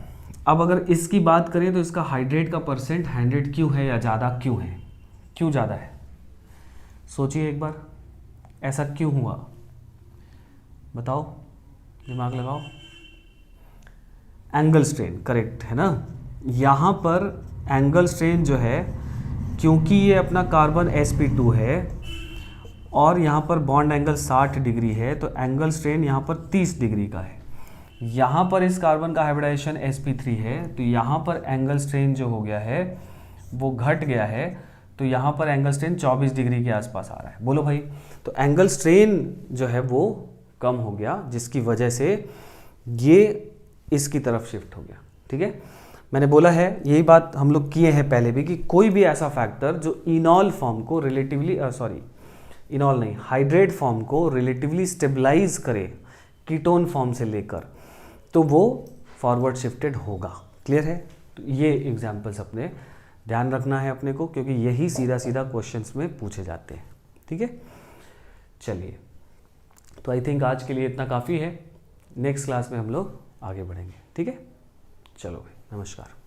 अब अगर इसकी बात करें तो इसका हाइड्रेट का परसेंट 100 क्यों है या ज़्यादा क्यों है, क्यों ज़्यादा है, सोचिए एक बार, ऐसा क्यों हुआ, बताओ, दिमाग लगाओ। एंगल स्ट्रेन, करेक्ट है ना। यहाँ पर एंगल स्ट्रेन जो है, क्योंकि ये अपना कार्बन sp2 है और यहाँ पर बॉन्ड एंगल 60 डिग्री है, तो एंगल स्ट्रेन यहाँ पर 30 डिग्री का है। यहाँ पर इस कार्बन का हाइब्रिडाइजेशन sp3 है, तो यहाँ पर एंगल स्ट्रेन जो हो गया है वो घट गया है, तो यहाँ पर एंगल स्ट्रेन 24 डिग्री के आसपास आ रहा है। बोलो भाई, तो एंगल स्ट्रेन जो है वो कम हो गया, जिसकी वजह से ये इसकी तरफ शिफ्ट हो गया, ठीक है। मैंने बोला है, यही बात हम लोग किए हैं पहले भी, कि कोई भी ऐसा फैक्टर जो इनॉल फॉर्म को रिलेटिवली इनॉल नहीं, हाइड्रेट फॉर्म को रिलेटिवली स्टेबलाइज करे कीटोन फॉर्म से लेकर, तो वो फॉरवर्ड शिफ्टेड होगा। क्लियर है? तो ये एग्जाम्पल्स अपने ध्यान रखना है अपने को, क्योंकि यही सीधा सीधा क्वेश्चंस में पूछे जाते हैं, ठीक है। चलिए, तो आई थिंक आज के लिए इतना काफ़ी है। नेक्स्ट क्लास में हम लोग आगे बढ़ेंगे, ठीक है। चलो भाई, नमस्कार।